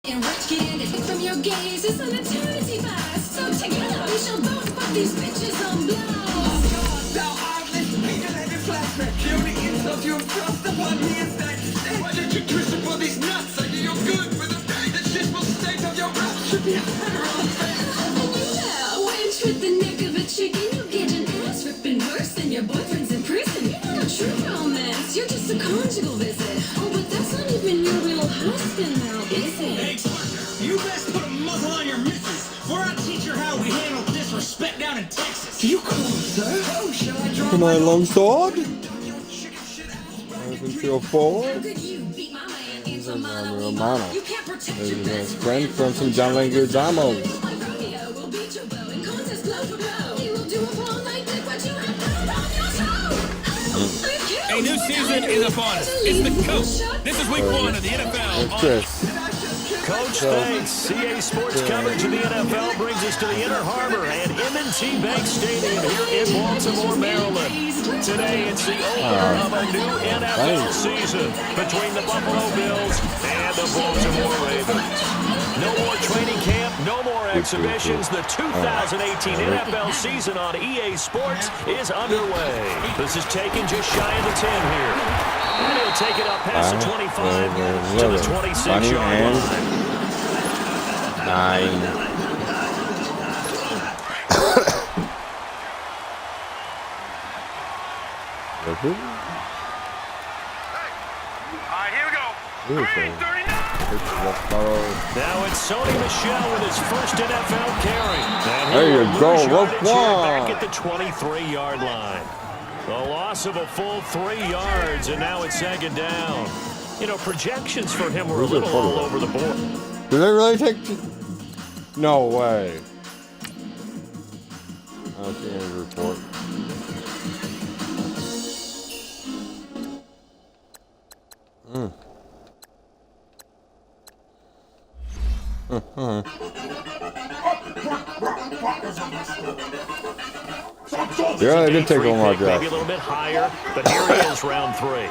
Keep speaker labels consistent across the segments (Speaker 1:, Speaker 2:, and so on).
Speaker 1: Enrich candidate from your gaze is an eternity past. So together we shall both put these bitches on blast.
Speaker 2: Thou art this regulated flashback. Purely insult you have thrust upon me instead. Why did you twist it for these nuts? I do you good with a bag. The shitful state of your breath should be a federal offense.
Speaker 1: And you now, wench with the neck of a chicken, you get an ass ripping worse than your boyfriend's in prison. You're not a true romance, you're just a conjugal visit. Oh, but that's not even your real husband now, is it?
Speaker 3: Hey, partner, you best put a muzzle on your missus, or I'll teach her how we handle disrespect down in Texas.
Speaker 2: You cool, sir? Oh, shall I draw
Speaker 4: Come
Speaker 2: my
Speaker 4: on, long sword.
Speaker 1: How could you beat my man into
Speaker 4: Romano.
Speaker 1: You can't protect your
Speaker 4: His
Speaker 1: best
Speaker 4: friend from some John Leguizamo.
Speaker 1: Like Romeo will beat your bow in contest blow for blow. He will do a all night dick what you have found on your toe.
Speaker 3: A new season is upon us. It's the coach. This is week 1 of the NFL.
Speaker 4: It's Chris.
Speaker 5: Coach, thanks. CA Sports coverage of the NFL brings us to the Inner Harbor and M&T Bank Stadium here in Baltimore, Maryland. Today, it's the opener of a new NFL season between the Buffalo Bills and the Baltimore Ravens. No more training camp, no more exhibitions. The 2018 NFL season on EA Sports is underway. This is taken just shy of the 10 here. And he'll take it up past the 25 to the 26-yard line.
Speaker 4: 9.
Speaker 5: Here we go. 3:39. Now it's Sony Michel with his first NFL carry. And
Speaker 4: There you
Speaker 5: he'll
Speaker 4: go,
Speaker 5: lose yardage here
Speaker 4: Roquan.
Speaker 5: back at the 23-yard line. The loss of a full 3 yards, and now it's second down. You know, projections for him were a little all over the board.
Speaker 4: Did they really take? No way. I see his report. Yeah, they did take Omar
Speaker 5: Maybe a
Speaker 4: Jackson.
Speaker 5: little bit higher, but here he is, round 3.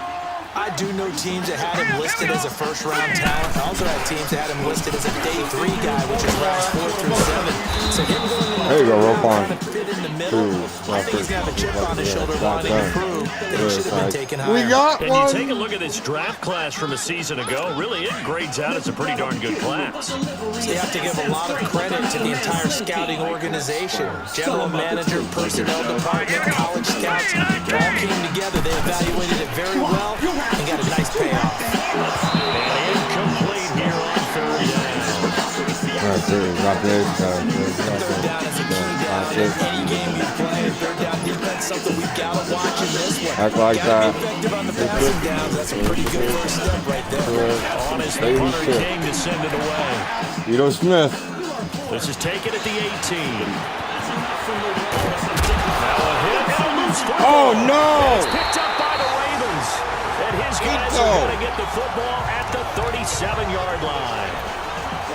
Speaker 6: I do know teams that had him listed as a first-round talent. I also had teams that had him listed as a day 3 guy, which is rounds 4 through 7. So him going in
Speaker 4: There you go, Roquan.
Speaker 6: kind of fit in the middle. I think he's going to have a chip on his shoulder wanting to prove that he should have been taken higher.
Speaker 4: We got
Speaker 5: And you
Speaker 4: one.
Speaker 5: take a look at this draft class from a season ago, really it grades out as a pretty darn good class.
Speaker 6: So you have to give a lot of credit to the entire scouting organization. General manager, personnel department, college scouts, all came together. They evaluated it very well and got a nice payoff.
Speaker 5: And incomplete here on 3rd down.
Speaker 4: Not big.
Speaker 6: Third down is a key down in any game you play. Third down defense, something we've got to watch in this one.
Speaker 4: Act like
Speaker 6: Gotta
Speaker 4: that.
Speaker 6: be effective on the passing downs. That's a pretty good first step right there.
Speaker 5: On his punter King to send it away.
Speaker 4: Vito Smith.
Speaker 5: This is taken at the 18. Now a hit and a loose football.
Speaker 4: Oh, no.
Speaker 5: It's picked up by the Ravens. And his guys are going to get the football at the 37-yard line.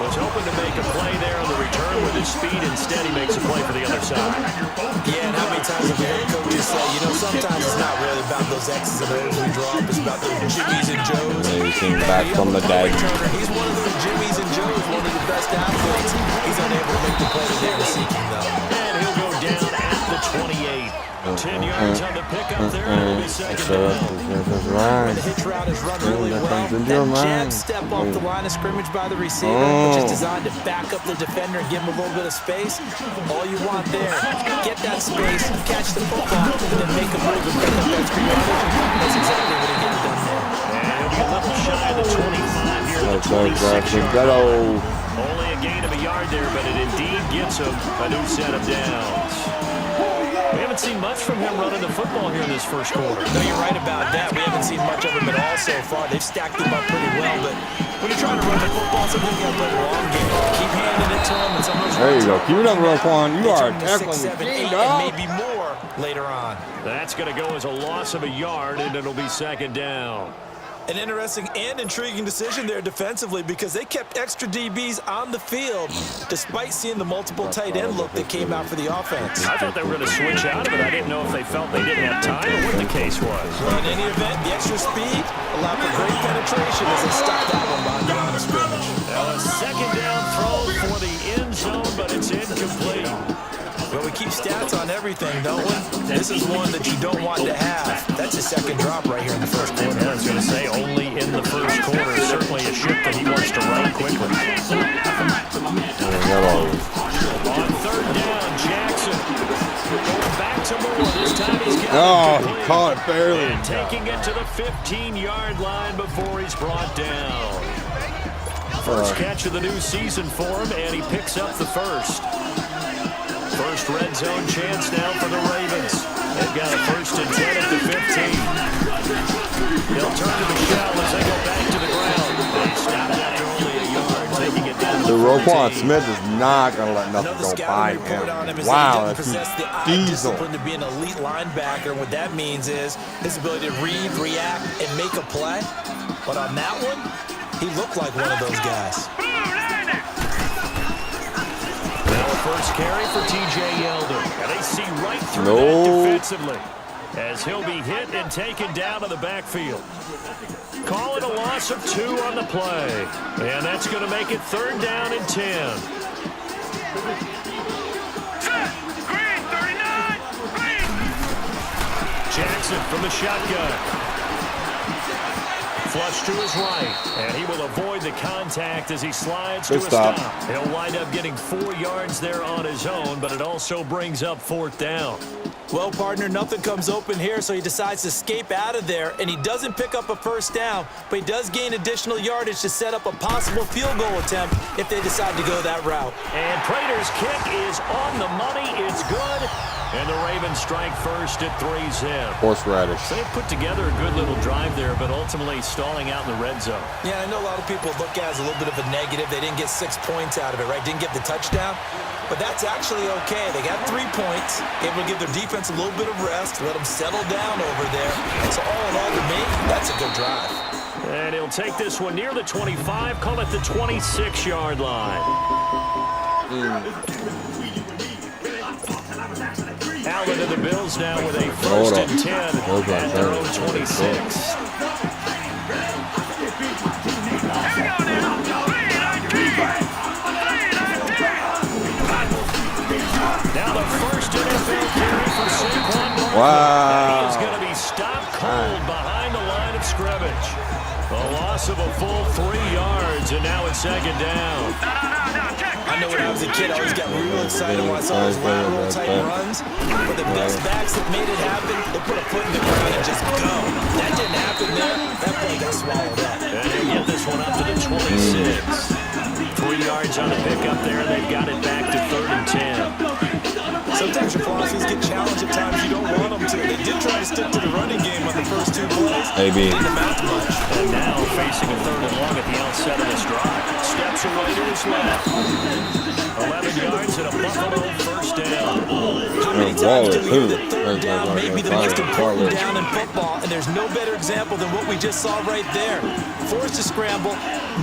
Speaker 5: Was hoping to make a play there on the return with his speed. Instead, he makes a play for the other side.
Speaker 6: Yeah, and how many times have we heard coaches say, you know, sometimes it's not really about those X's and O's we draw up, it's about those Jimmies and Joes.
Speaker 4: Yeah, he came back from the dead.
Speaker 6: He's one of those Jimmies and Joes, one of the best athletes. He's unable to make the play that they were seeking, though.
Speaker 5: And he'll go down at the 28. 10 yards on the pickup there. It'll be second down.
Speaker 6: The hitch route is run really well. That jab step off the line of scrimmage by the receiver, which is designed to back up the defender and give him a little bit of space. All you want there, get that space, catch the football, and then make a move and pick up extra yardage. That's exactly what he gets done there.
Speaker 5: And he'll be a little shy of the 25 here at the
Speaker 4: That's
Speaker 5: 26-yard line. Only a gain of a yard there, but it indeed gets him a new set of downs. We haven't seen much from him running the football here in this first quarter.
Speaker 6: No, you're right about that. We haven't seen much of him at all so far. They've stacked him up pretty well, but when you're trying to run the football, sometimes you got to play the long game. Keep handing it to him, and some of those
Speaker 4: There you go.
Speaker 6: runs
Speaker 4: Keep it up, Roquan. You
Speaker 6: they
Speaker 4: are
Speaker 6: turn to
Speaker 4: tackling
Speaker 6: 6, 7,
Speaker 4: the
Speaker 6: 8,
Speaker 4: king,
Speaker 6: and
Speaker 4: dog.
Speaker 6: maybe more later on.
Speaker 5: That's going to go as a loss of a yard, and it'll be second down.
Speaker 6: An interesting and intriguing decision there defensively because they kept extra DBs on the field despite seeing the multiple tight end look that came out for the offense.
Speaker 5: I thought they were going to switch out of it. I didn't know if they felt they didn't have time or what the case was.
Speaker 6: Well, in any event, the extra speed allowed for great penetration as they stopped that one behind the line of scrimmage.
Speaker 5: Now a second
Speaker 6: everything, don't we? This is one that you don't want to have. That's a second drop right here in the first quarter.
Speaker 5: I was going to say, only in the first quarter. Certainly a ship that he wants to right quickly. On third down, Jackson going back to Moore. This time he's got
Speaker 4: Oh, he caught it barely.
Speaker 5: and taking it to the 15-yard line before he's brought down. First catch of the new season for him, and he picks up the first. First red zone chance now for the Ravens. They've got a 1st and 10 at the 15. They'll turn to the shell as they go back to the ground. They stopped after only a yard, taking it down to
Speaker 4: The Roquan
Speaker 5: 14.
Speaker 4: Smith is not going to let nothing
Speaker 6: Another
Speaker 4: go by
Speaker 6: scouting report on him
Speaker 4: him.
Speaker 6: is
Speaker 4: Wow,
Speaker 6: that he
Speaker 4: that's
Speaker 6: doesn't possess the eye
Speaker 4: diesel.
Speaker 6: discipline to be an elite linebacker. What that means is his ability to read, react, and make a play. But on that one, he looked like one of those guys.
Speaker 5: Now a first carry for T.J. Yeldon. And they see right through
Speaker 4: No.
Speaker 5: that defensively as he'll be hit and taken down to the backfield. Call it a loss of 2 on the play. And that's going to make it 3rd down and 10. Jackson from the shotgun. Flush to his right, and he will avoid the contact as he slides
Speaker 4: Good
Speaker 5: to a
Speaker 4: stop.
Speaker 5: stop. He'll wind up getting 4 yards there on his own, but it also brings up 4th down.
Speaker 6: Well, partner, nothing comes open here, so he decides to escape out of there, and he doesn't pick up a first down, but he does gain additional yardage to set up a possible field goal attempt if they decide to go that route.
Speaker 5: And Prater's kick is on the money. It's good. And the Ravens strike first at 3-zip.
Speaker 4: Horseradish.
Speaker 5: They put together a good little drive there, but ultimately stalling out in the red zone.
Speaker 6: Yeah, I know a lot of people look at it as a little bit of a negative. They didn't get 6 points out of it, right? Didn't get the touchdown. But that's actually okay. They got 3 points, able to give their defense a little bit of rest, let them settle down over there. So all in all, to me, that's a good drive.
Speaker 5: And he'll take this one near the 25, call it the 26-yard line. Allen to the Bills now with a 1st and 10 at their own 26. Now the first NFL carry for Saquon Barkley.
Speaker 4: Wow.
Speaker 5: He is going to be stopped cold behind the line of scrimmage. A loss of a full 3 yards, and now it's 2nd down.
Speaker 6: I know when I was a kid, I always got real excited when I saw those lateral type runs. But the best backs that made it happen, they put a foot in the ground and just go. That didn't happen there. That play got swallowed up.
Speaker 5: And they get this one up to the 26. 3 yards on the pickup there. They've got it back to 3rd and 10.
Speaker 6: Sometimes your philosophies get challenged at times you don't want them to. They did try to stick to the running game on the first 2 plays.
Speaker 4: AB.
Speaker 6: Didn't amount to much.
Speaker 5: And now facing a 3rd and long at the outset of this drive. Steps away to his left. 11 yards and a Buffalo 1st down.
Speaker 6: How many times do we hear that 3rd down may be the most important down in football, and there's no better example than what we just saw right there. Forced to scramble,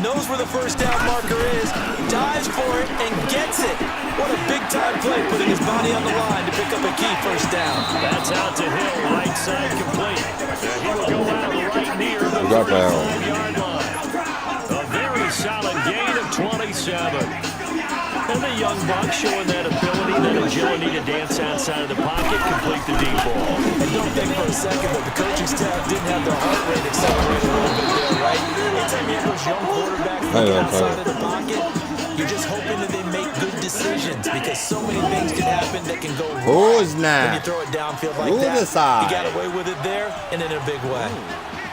Speaker 6: knows where the 1st down marker is, dives for it, and gets it. What a big-time play, putting his body on the line to pick up a key 1st down.
Speaker 5: That's out to Hill, right side complete. And he will go out right near the 35-yard line. A very solid gain of 27. And the young buck showing that ability, that agility to dance outside of the pocket, complete the deep ball.
Speaker 6: And don't think for a second that the coaching staff didn't have their heart rate accelerated a little bit there, right? Anytime you have those young quarterbacks looking outside of the pocket, you're just hoping that they make good decisions because so many things can happen that can go wrong
Speaker 4: Who's
Speaker 6: when
Speaker 4: not?
Speaker 6: you throw it downfield like
Speaker 4: Who
Speaker 6: that.
Speaker 4: decide?
Speaker 6: You got away with it there and in a big way.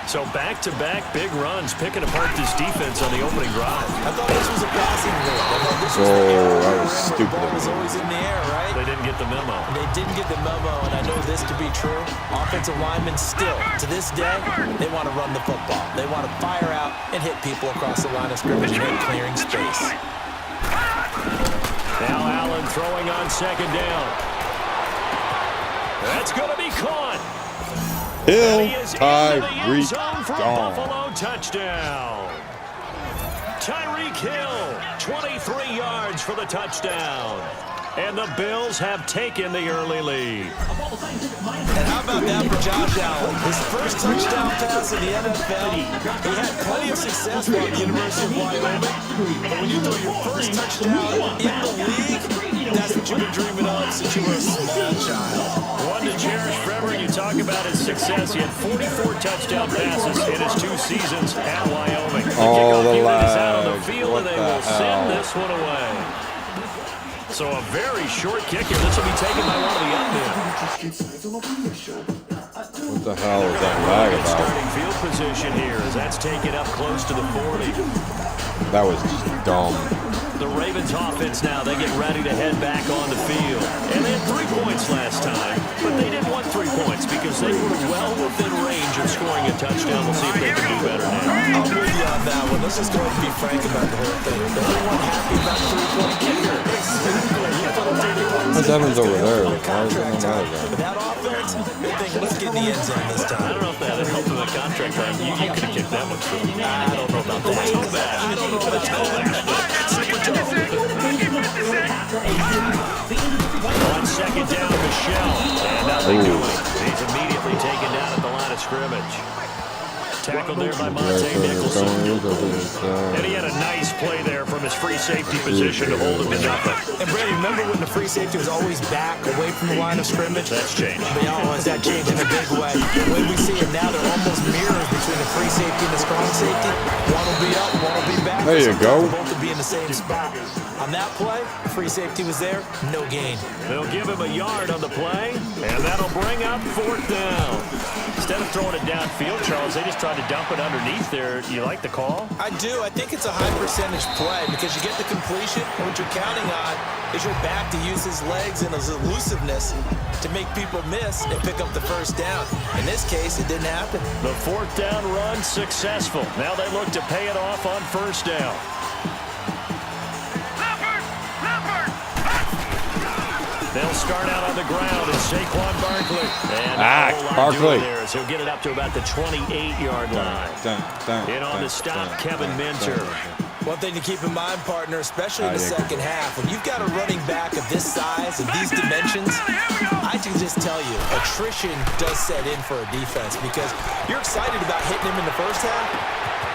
Speaker 5: So back-to-back big runs, picking apart this defense on the opening drive.
Speaker 6: I thought this was a passing league. I thought this was
Speaker 4: Oh,
Speaker 6: the era
Speaker 4: that
Speaker 6: where
Speaker 4: was
Speaker 6: the
Speaker 4: stupid
Speaker 6: ball
Speaker 4: of
Speaker 6: was
Speaker 4: him.
Speaker 6: always in the air, right?
Speaker 5: They didn't get the memo.
Speaker 6: They didn't get the memo, and I know this to be true. Offensive linemen still, to this day, they want to run the football. They want to fire out and hit people across the line of scrimmage and hit clearing space.
Speaker 5: Now Allen throwing on 2nd down. That's going to be caught.
Speaker 4: Hill,
Speaker 5: And he is into the end
Speaker 4: Tyreek,
Speaker 5: zone for a
Speaker 4: gone.
Speaker 5: Buffalo touchdown. Tyreek Hill, 23 yards for the touchdown. And the Bills have taken the early lead.
Speaker 6: And how about that for Josh Allen? His first touchdown pass in the NFL. He had plenty of success while at the University of Wyoming. But when you throw your first touchdown in the league, That's what you've been dreaming of since you were a small child.
Speaker 5: One to cherish forever. You talk about his success. He had 44 touchdown passes in his 2 seasons at Wyoming.
Speaker 4: Oh, the
Speaker 5: kickoff unit is out on the
Speaker 4: lag.
Speaker 5: field,
Speaker 4: What
Speaker 5: and they
Speaker 4: the
Speaker 5: will send
Speaker 4: hell?
Speaker 5: this one away. So a very short kick here. This will be taken by one of the young men.
Speaker 4: What the hell is that lag about?
Speaker 5: Starting field position here as that's taken up close to the 40.
Speaker 4: That was just dumb.
Speaker 5: The Ravens offense now, they get ready to head back on the field. And they had 3 points last time, but they didn't want 3 points because they were well within range of scoring a touchdown. We'll see if they can do better now.
Speaker 6: I'm with you on that one. Let's just go ahead and be frank about the whole thing. Everyone happy about the 3-point kicker.
Speaker 4: What's Evans over there? Why is it not that guy?
Speaker 6: But that offense, they think, let's get in the end zone this
Speaker 5: I
Speaker 6: time.
Speaker 5: don't know if that helped with the contract time. You could have kicked that one through.
Speaker 6: I don't know about that.
Speaker 5: Too bad. I don't know if it's too bad. On second down, Michelle. And nothing doing. He's immediately taken down at the line of scrimmage. Tackled there by Monte Nicholson. And he had a nice play there from his free safety position to hold him to nothing.
Speaker 6: And Brady, remember when the free safety was always back away from the line of scrimmage?
Speaker 5: That's changed.
Speaker 6: But has that changed in a big way? The way we see it now, they're almost mirrors between the free safety and the strong safety. One will be up, one will be back.
Speaker 4: There you go.
Speaker 6: Both will be in the same spot. On that play, the free safety was there, no gain.
Speaker 5: They'll give him a yard on the play, and that'll bring up 4th down. Instead of throwing it downfield, Charles, they just tried to dump it underneath there. You like the call?
Speaker 6: I do. I think it's a high percentage play because you get the completion, and what you're counting on is your back to use his legs and his elusiveness to make people miss and pick up the first down. In this case, it didn't happen.
Speaker 5: The 4th down run successful. Now they look to pay it off on 1st down. They'll start out on the ground as Saquon Barkley. And
Speaker 4: Barkley.
Speaker 5: there as he'll get it up to about the 28-yard line. In on the stop, Kevin Minter.
Speaker 6: One thing to keep in mind, partner, especially in the second half, when you've got a running back of this size and these dimensions, I can just tell you, attrition does set in for a defense because you're excited about hitting him in the first half.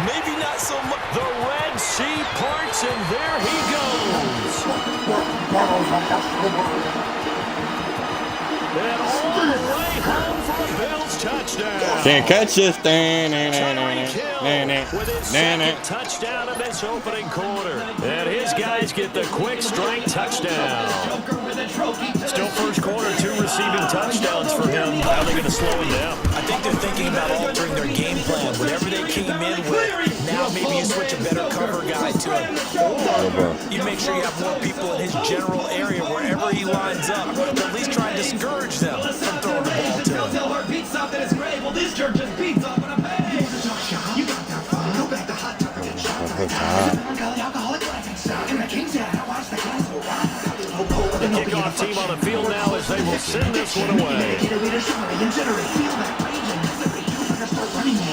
Speaker 6: Maybe not so much.
Speaker 5: The Red Sea parts, and there he goes. And all the way home for a Bills touchdown.
Speaker 4: Can't catch this.
Speaker 5: Tyreek Hill with his second touchdown of this opening quarter. And his guys get the quick strike touchdown. Still first quarter, 2 receiving touchdowns for him. How are they going to slow him down?
Speaker 6: I think they're thinking about altering their game plan. Whatever they came in with, now maybe you switch a better cover guy to him. Or you make sure you have more people in his general area wherever he lines up to at least try and discourage them from throwing the ball to him.
Speaker 5: The kickoff team on the field now as they will send this one away.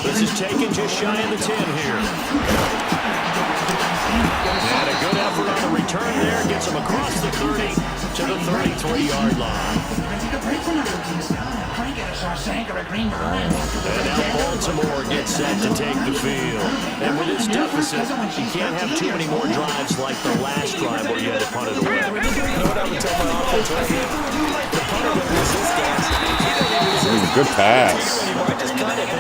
Speaker 5: This is taken just shy of the 10 here. And a good effort on the return there. Gets him across the 30 to the 33-yard line. And now Baltimore gets set to take the field. And with this deficit, you can't have too many more drives like the last drive where you had to punt it away.
Speaker 6: You know what I would tell my offense right here? The punter that was this guy, he doesn't even resist.
Speaker 4: Good pass.
Speaker 6: Anymore. I just cut it. So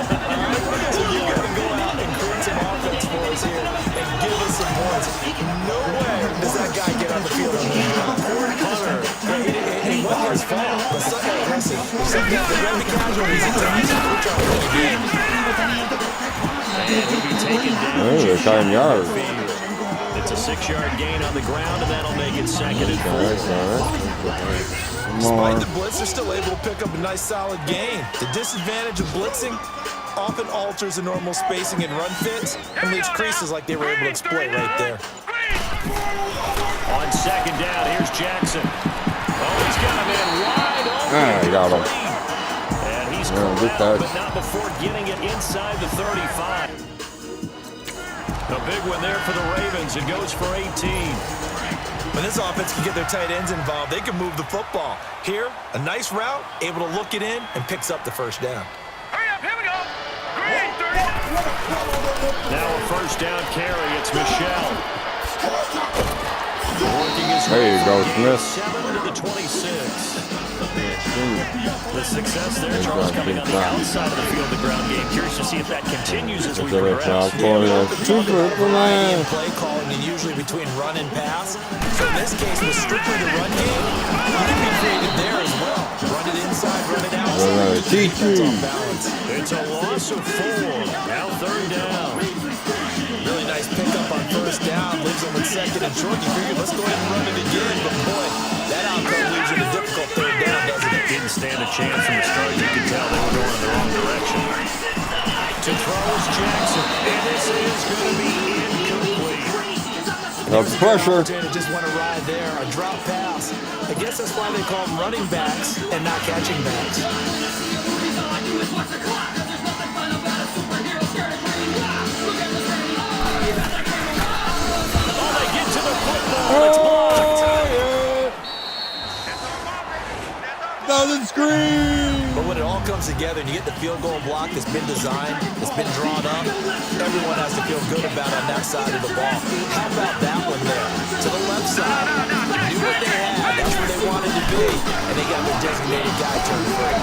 Speaker 6: you got to go out and create some offense for us here and give us some points. No way does that guy get on the field on this drive. Punter, it wasn't his fault, but something aggressive. Sometimes they run the casualties at times. We're trying to win the game.
Speaker 5: And he'll be taken down.
Speaker 4: Oh, they're cutting yards.
Speaker 5: It's a 6-yard gain on the ground, and that'll make it 2nd and 4.
Speaker 6: Despite the blitz, they're still able to pick up a nice solid gain. The disadvantage of blitzing often alters the normal spacing and run fits and leaves creases like they were able to exploit right there.
Speaker 5: On second down, here's Jackson. Oh, he's got him in wide open.
Speaker 4: He got him.
Speaker 5: And he's
Speaker 4: good
Speaker 5: corralled,
Speaker 4: catch.
Speaker 5: but not before getting it inside the 35. A big one there for the Ravens. It goes for 18.
Speaker 6: When this offense can get their tight ends involved, they can move the football. Here, a nice route, able to look it in, and picks up the first down.
Speaker 7: Hurry up, here we go. Green, 30.
Speaker 5: Now a first down carry. It's Michelle. Working his
Speaker 4: There you go, Smith.
Speaker 5: 7 to the 26. The success there, Charles, coming on the outside of the field, the ground game. Curious to see if that continues as we progress.
Speaker 6: Play calling and usually between run and pass. So in this case, with strictly the run game, you can be creative there as well. Run it inside, run it outside. Defense on balance.
Speaker 5: It's a loss of 4. Now 3rd down.
Speaker 6: Really nice pickup on 1st down. Leaves them with 2nd and short. You figure, let's go ahead and run it again. But boy, that outcome leaves you in a difficult 3rd down, doesn't it?
Speaker 5: Didn't stand a chance from the start. You could tell they were going in the wrong direction. To throw is Jackson. And this is going to be incomplete.
Speaker 4: The pressure.
Speaker 6: Just want to ride there. A drop pass. I guess that's why they call them running backs and not catching backs.
Speaker 4: Doesn't scream.
Speaker 6: But when it all comes together and you get the field goal block that's been designed, that's been drawn up, everyone has to feel good about on that side of the ball. How about that one there? To the left side. Knew what they had. That's where they wanted to be. And they got their designated guy turned free.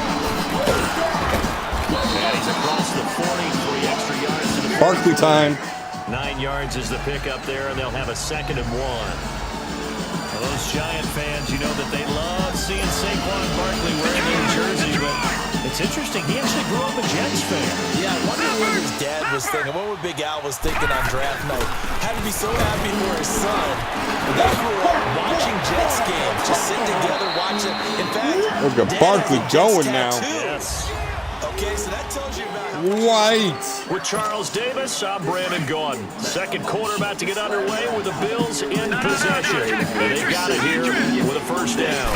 Speaker 5: And he's across the 40, 3 extra yards to the
Speaker 4: Barkley time.
Speaker 5: 9 yards is the pickup there, and they'll have a 2nd and 1. Well, those Giant fans, you know that they love seeing Saquon Barkley wearing their jersey, but it's interesting. He actually grew up a Jets fan.
Speaker 6: Yeah, I wonder what his dad was thinking. What Big Al was thinking on draft night. Had to be so happy for his son. They grew up watching Jets games, just sitting together watching. In fact,
Speaker 4: Look at Barkley going now.
Speaker 5: Yes.
Speaker 6: Okay, so that tells you about
Speaker 4: White.
Speaker 5: With Charles Davis, I'm Brandon Gordon. 2nd quarter about to get underway with the Bills in possession. And they got it here with a 1st down.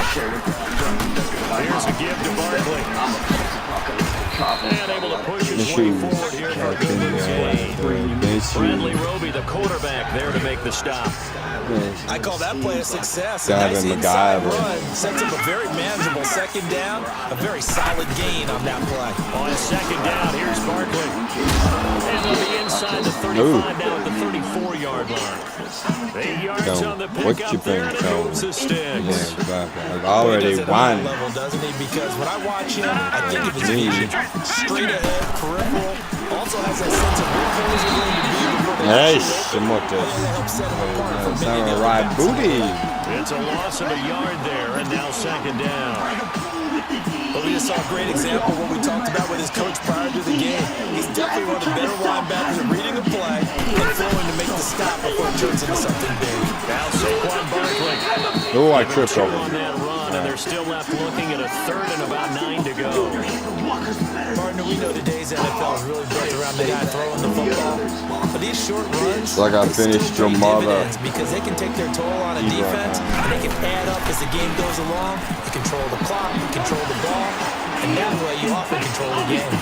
Speaker 5: Here's a give to Barkley. And able to push his way forward here for a good gain. Bradley Roby, the quarterback, there to make the stop.
Speaker 6: I call that play a success. A
Speaker 4: Gavin
Speaker 6: nice inside
Speaker 4: McIver.
Speaker 6: run sets up a very manageable 2nd down. A very solid gain on that play.
Speaker 5: On 2nd down, here's Barkley. And on the inside, the 35 now at the 34-yard line. 8 yards on the
Speaker 4: What you
Speaker 5: pickup there, and
Speaker 4: think,
Speaker 5: it moves the sticks.
Speaker 4: I've already
Speaker 6: He does it on that
Speaker 4: won.
Speaker 6: level, doesn't he? Because when I watch him, I think of his vision. Straight ahead, peripheral. Also has that sense of where things are going to be before they
Speaker 4: Hey,
Speaker 6: actually
Speaker 4: some of
Speaker 6: open. Really helps set him apart from
Speaker 4: this.
Speaker 6: many
Speaker 4: Sound
Speaker 6: other
Speaker 4: right
Speaker 6: guys.
Speaker 4: booty.
Speaker 5: It's a loss of a yard there, and now 2nd down.
Speaker 6: But we just saw a great example of what we talked about with his coach prior to the game. He's definitely one of the better linebackers at reading a play and flowing to make the stop before it turns into something big.
Speaker 5: Now Saquon Barkley.
Speaker 4: Oh, I tripped
Speaker 5: Two
Speaker 4: over.
Speaker 5: on that run, and they're still left looking at a 3rd and about 9 to go.
Speaker 6: Partner, we know today's NFL is really built around the guy throwing the football. But these short runs,
Speaker 4: Like I
Speaker 6: they
Speaker 4: finished
Speaker 6: still
Speaker 4: your
Speaker 6: pay
Speaker 4: mother.
Speaker 6: dividends because they can take their toll on a defense, and they can add up as the game goes along. You control the clock, you control the ball, and that way you often control the game.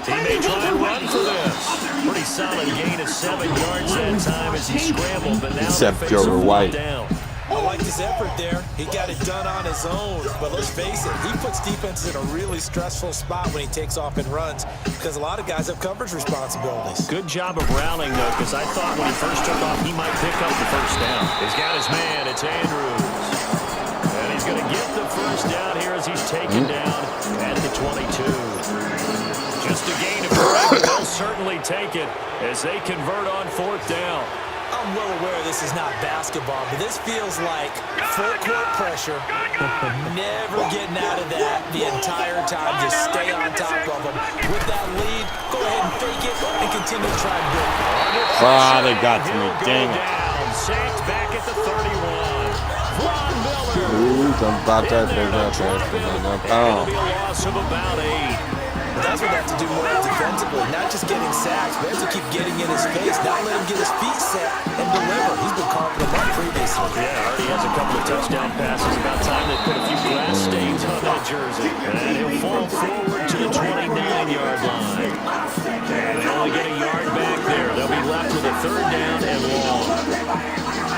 Speaker 5: He may try and run for this. Pretty solid gain of 7 yards that time as he scrambled, but now
Speaker 4: Except
Speaker 5: they face
Speaker 4: Joe
Speaker 5: a
Speaker 4: White.
Speaker 5: down.
Speaker 6: I liked his effort there. He got it done on his own. But let's face it, he puts defenses in a really stressful spot when he takes off and runs because a lot of guys have coverage responsibilities.
Speaker 5: Good job of rallying, though, because I thought when he first took off, he might pick up the 1st down. He's got his man. It's Andrews. And he's going to get the 1st down here as he's taken down at the 22. Just a gain of 3, but they'll certainly take it as they convert on 4th down.
Speaker 6: I'm well aware this is not basketball, but this feels like full court pressure. Never getting out of that the entire time. Just stay on top of them. With that lead, go ahead and fake it and continue to try and build.
Speaker 4: Ah, they got to me. Dang it.
Speaker 5: Down, sacked back at the 31. Von Miller.
Speaker 4: Ooh, I'm about that.
Speaker 5: It'll be a loss of about 8.
Speaker 6: That's what they have to do more defensively, not just getting sacks, but they have to keep getting in his face, not let him get his feet set and deliver. He's been carving them up previously.
Speaker 5: Yeah, already has a couple of touchdown passes. About time they put a few grass stains on that jersey. And he'll fall forward to the 29-yard line. And they only get a yard back there. They'll be left with a 3rd down and long.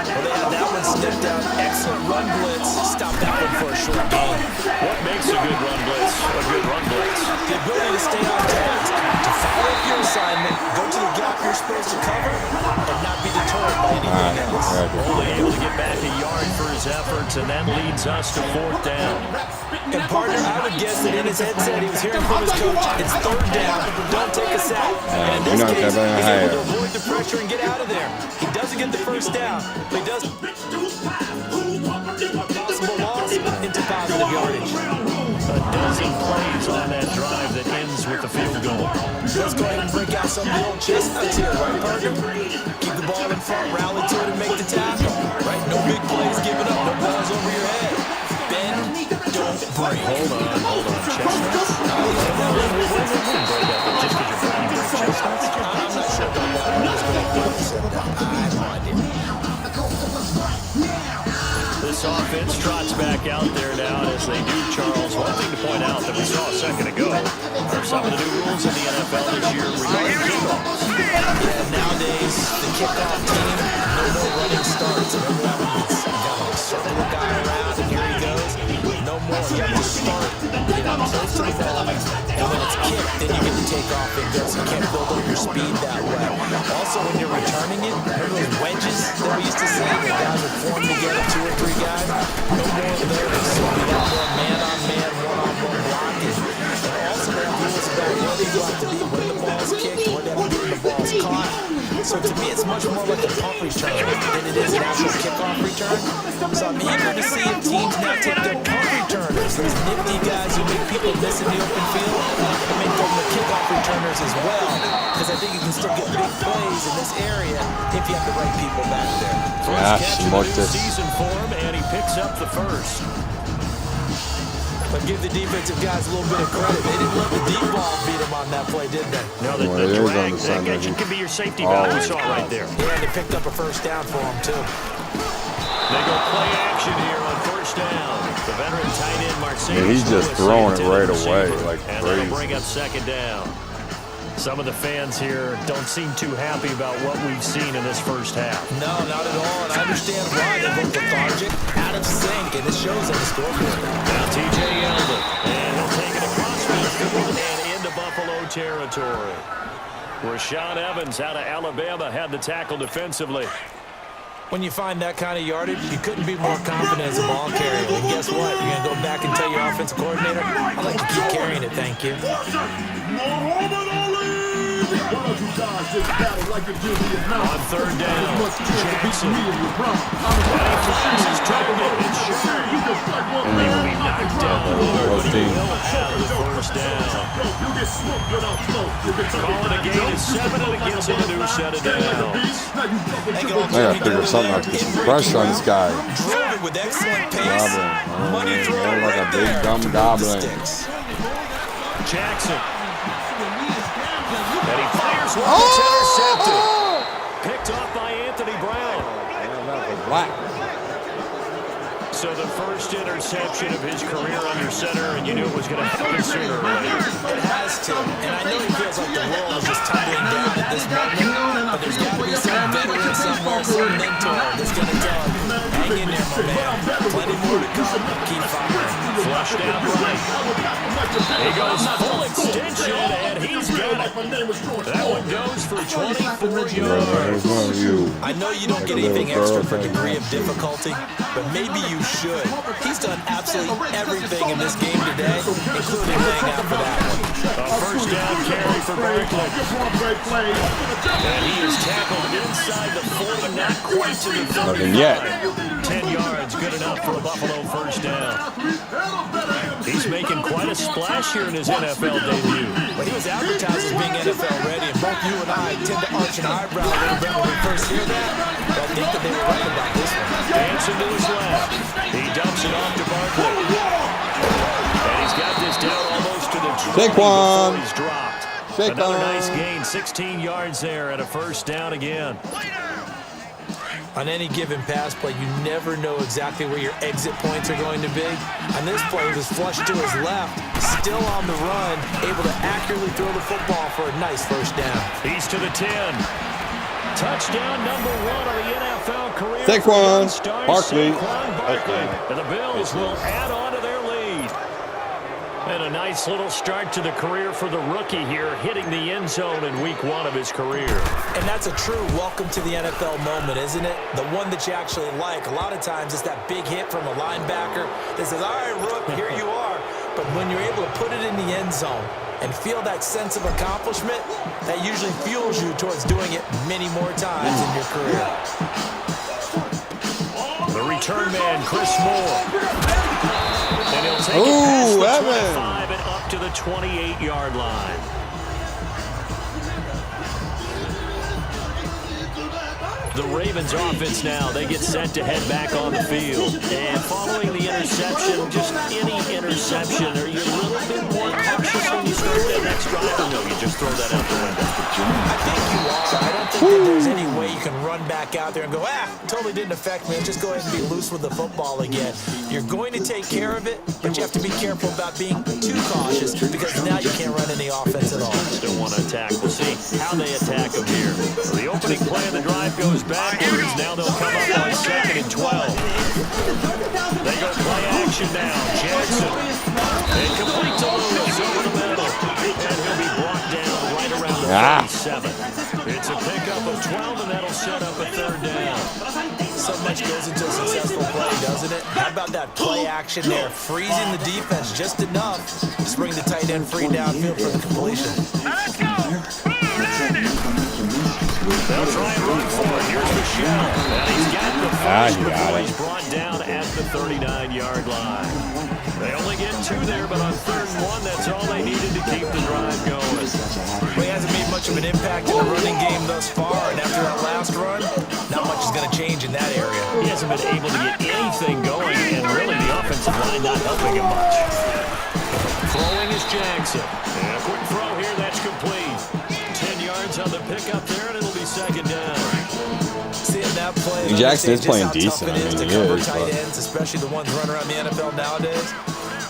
Speaker 6: Well, they had that one sniffed out. Excellent run blitz. Stop that one for a short gain.
Speaker 5: What makes a good run blitz a good run blitz?
Speaker 6: The ability to stay on task, to follow up your assignment, go to the gap you're supposed to cover, and not be deterred by anything else.
Speaker 5: Only able to get back a yard for his efforts, and that leads us to 4th down.
Speaker 6: And partner, I would guess that in his headset he was hearing from his coach, it's 3rd down, don't take a sack. And in this case, he's able to avoid the pressure and get out of there. He doesn't get the 1st down, but he does possible loss into positive yardage.
Speaker 5: A dozen plays on that drive that ends with the field goal.
Speaker 6: Let's go ahead and break out some of the old chestnuts here, right, partner? Keep the ball in front, rally to it, and make the tackle. Right? No big plays given up, no balls over your head. Bend, don't break.
Speaker 5: Hold on, chestnuts? Just because you're breaking chestnuts?
Speaker 6: I'm not sure about that. I'm just going to I have no idea.
Speaker 5: This offense trots back out there now, and as they do, Charles, one thing to point out that we saw a second ago are some of the new rules in the NFL this year regarding kickoffs.
Speaker 6: Yeah, nowadays, the kickoff team, no more running starts. Remember that one? You got to circle the guy around, and here he goes. No more. You have to start, close to the ball, and when it's kicked, then you get to take off and go. So you can't build up your speed that way. Also, when you're returning it, remember those wedges that we used to see where guys would form together, 2 or 3 guys? No more of those. So we got more man-on-man, one-on-one blocking. And also, there are rules about where they have to be when the ball's kicked, where they have to be when the ball's caught. So to me, it's much more like a punt return than it is an actual kickoff return. So I'm eager to see if teams now take their punt returners, those nifty guys who make people miss in the open field, and make them the kickoff returners as well. Because I think you can still get big plays in this area if you have the right people back there.
Speaker 5: First catch of the season for him, and he picks up the first.
Speaker 6: But give the defensive guys a little bit of credit. They didn't let the deep ball beat them on that play, did they?
Speaker 5: No, the drag, that gadget could be your safety valve we saw right there.
Speaker 6: Yeah, and they picked up a 1st down for them, too.
Speaker 5: They go play action here on 1st down. The veteran tight end, Marcelo.
Speaker 4: And he's just throwing it right away like
Speaker 5: and
Speaker 4: crazy.
Speaker 5: that'll bring up 2nd down. Some of the fans here don't seem too happy about what we've seen in this first half.
Speaker 6: No, not at all, and I understand why. They look lethargic, out of sync, and it shows on the scoreboard.
Speaker 5: Now TJ Yeldon, and he'll take it across midfield and into Buffalo territory. Rashaan Evans out of Alabama had the tackle defensively.
Speaker 6: When you find that kind of yardage, you couldn't be more confident as a ball carrier. And guess what? You're going to go back and tell your offensive coordinator, I'd like to keep carrying it, thank you.
Speaker 5: On 3rd down, Jackson. And he fires his target. It's short. And they will be knocked down. But he will have the 1st down. Calling a gain of 7, and it gives him a new set of downs.
Speaker 4: I gotta figure something out to get some pressure on this guy.
Speaker 6: Drove it with excellent pace.
Speaker 4: Goblin.
Speaker 6: Money throw
Speaker 4: Like
Speaker 6: right
Speaker 4: a big
Speaker 6: there
Speaker 4: dumb
Speaker 6: to move the
Speaker 4: goblin.
Speaker 6: sticks.
Speaker 5: Jackson. And he fires one that's intercepted. Picked off by Anthony Brown.
Speaker 4: Black.
Speaker 5: So the first interception of his career under center, and you knew it was going to happen sooner or later.
Speaker 6: It has to, and I know he feels like the world is just tumbling down at this moment, but there's got to be some veteran somewhere, some mentor that's going to tell him, hang in there, my man. Plenty more to come. Keep firing.
Speaker 5: Flushed out right. He goes full extension, and he's got it. That one goes for 24 yards.
Speaker 6: I know you don't get anything extra for degree of difficulty, but maybe you should. He's done absolutely everything in this game today, including laying out for that one.
Speaker 5: A 1st down carry for Barkley. And he is tackled inside the 40, not quite to the 35.
Speaker 4: Nothing yet.
Speaker 5: 10 yards, good enough for a Buffalo 1st down. He's making quite a splash here in his NFL debut.
Speaker 6: But he was advertised as being NFL ready, and both you and I tend to arch an eyebrow a little bit when we first hear that. But I think that they were right about this one.
Speaker 5: Dancing to his left. He dumps it off to Barkley. And he's got this down almost to the 20 before he's dropped. Another nice gain, 16 yards there, and a 1st down again.
Speaker 6: On any given pass play, you never know exactly where your exit points are going to be. On this play, he was flushed to his left, still on the run, able to accurately throw the football for a nice 1st down.
Speaker 5: He's to the 10. Touchdown number 1 of the NFL career.
Speaker 4: Saquon Barkley.
Speaker 5: And the Bills will add on to their lead. And a a nice little start to the career for the rookie here, hitting the end zone in week 1 of his career.
Speaker 6: And that's a true welcome to the NFL moment, isn't it? The one that you actually like. A lot of times it's that big hit from a linebacker that says, all right, Rook, here you are. But when you're able to put it in the end zone and feel that sense of accomplishment, that usually fuels you towards doing it many more times in your career.
Speaker 5: The return man, Chris Moore. And he'll take it past the 25 and up to the 28-yard line. The Ravens offense now, they get set to head back on the field. And following the interception, just any interception, are you a little bit more cautious when you start that next drive, or no, you just throw that out the window?
Speaker 6: I think you are. I don't think that there's any way you can run back out there and go, totally didn't affect me. Just go ahead and be loose with the football again. You're going to take care of it, but you have to be careful about being too cautious because now you can't run any offense at all.
Speaker 5: Still want to attack. We'll see how they attack them here. The opening play of the drive goes backwards. Now they'll come up on 2nd and 12. They go play action now. Jackson. Incomplete to Lewis over the middle. And he'll be brought down right around the 37. It's a pickup of 12, and that'll set up a 3rd down.
Speaker 6: So much goes into a successful play, doesn't it? How about that play action there? Freezing the defense just enough to bring the tight end free downfield for the completion.
Speaker 7: Let's go.
Speaker 5: They'll try and run for it. Here's Michelle. And he's got the first before he's brought down at the 39-yard line. They only get 2 there, but on 3rd and 1, that's all they needed to keep the drive going.
Speaker 6: Well, he hasn't made much of an impact in the running game thus far, and after that last run, not much is going to change in that area.
Speaker 5: He hasn't been able to get anything going, and really the offensive line not helping him much. Throwing is Jackson. And a quick throw here, that's complete. 10 yards on the pickup there, and it'll be 2nd down.
Speaker 6: Seeing that play,
Speaker 4: Jackson is playing
Speaker 6: just how
Speaker 4: decent.
Speaker 6: tough it is
Speaker 4: I mean,
Speaker 6: to cover
Speaker 4: he is,
Speaker 6: tight
Speaker 4: but-
Speaker 6: ends, especially the ones running around the NFL nowadays.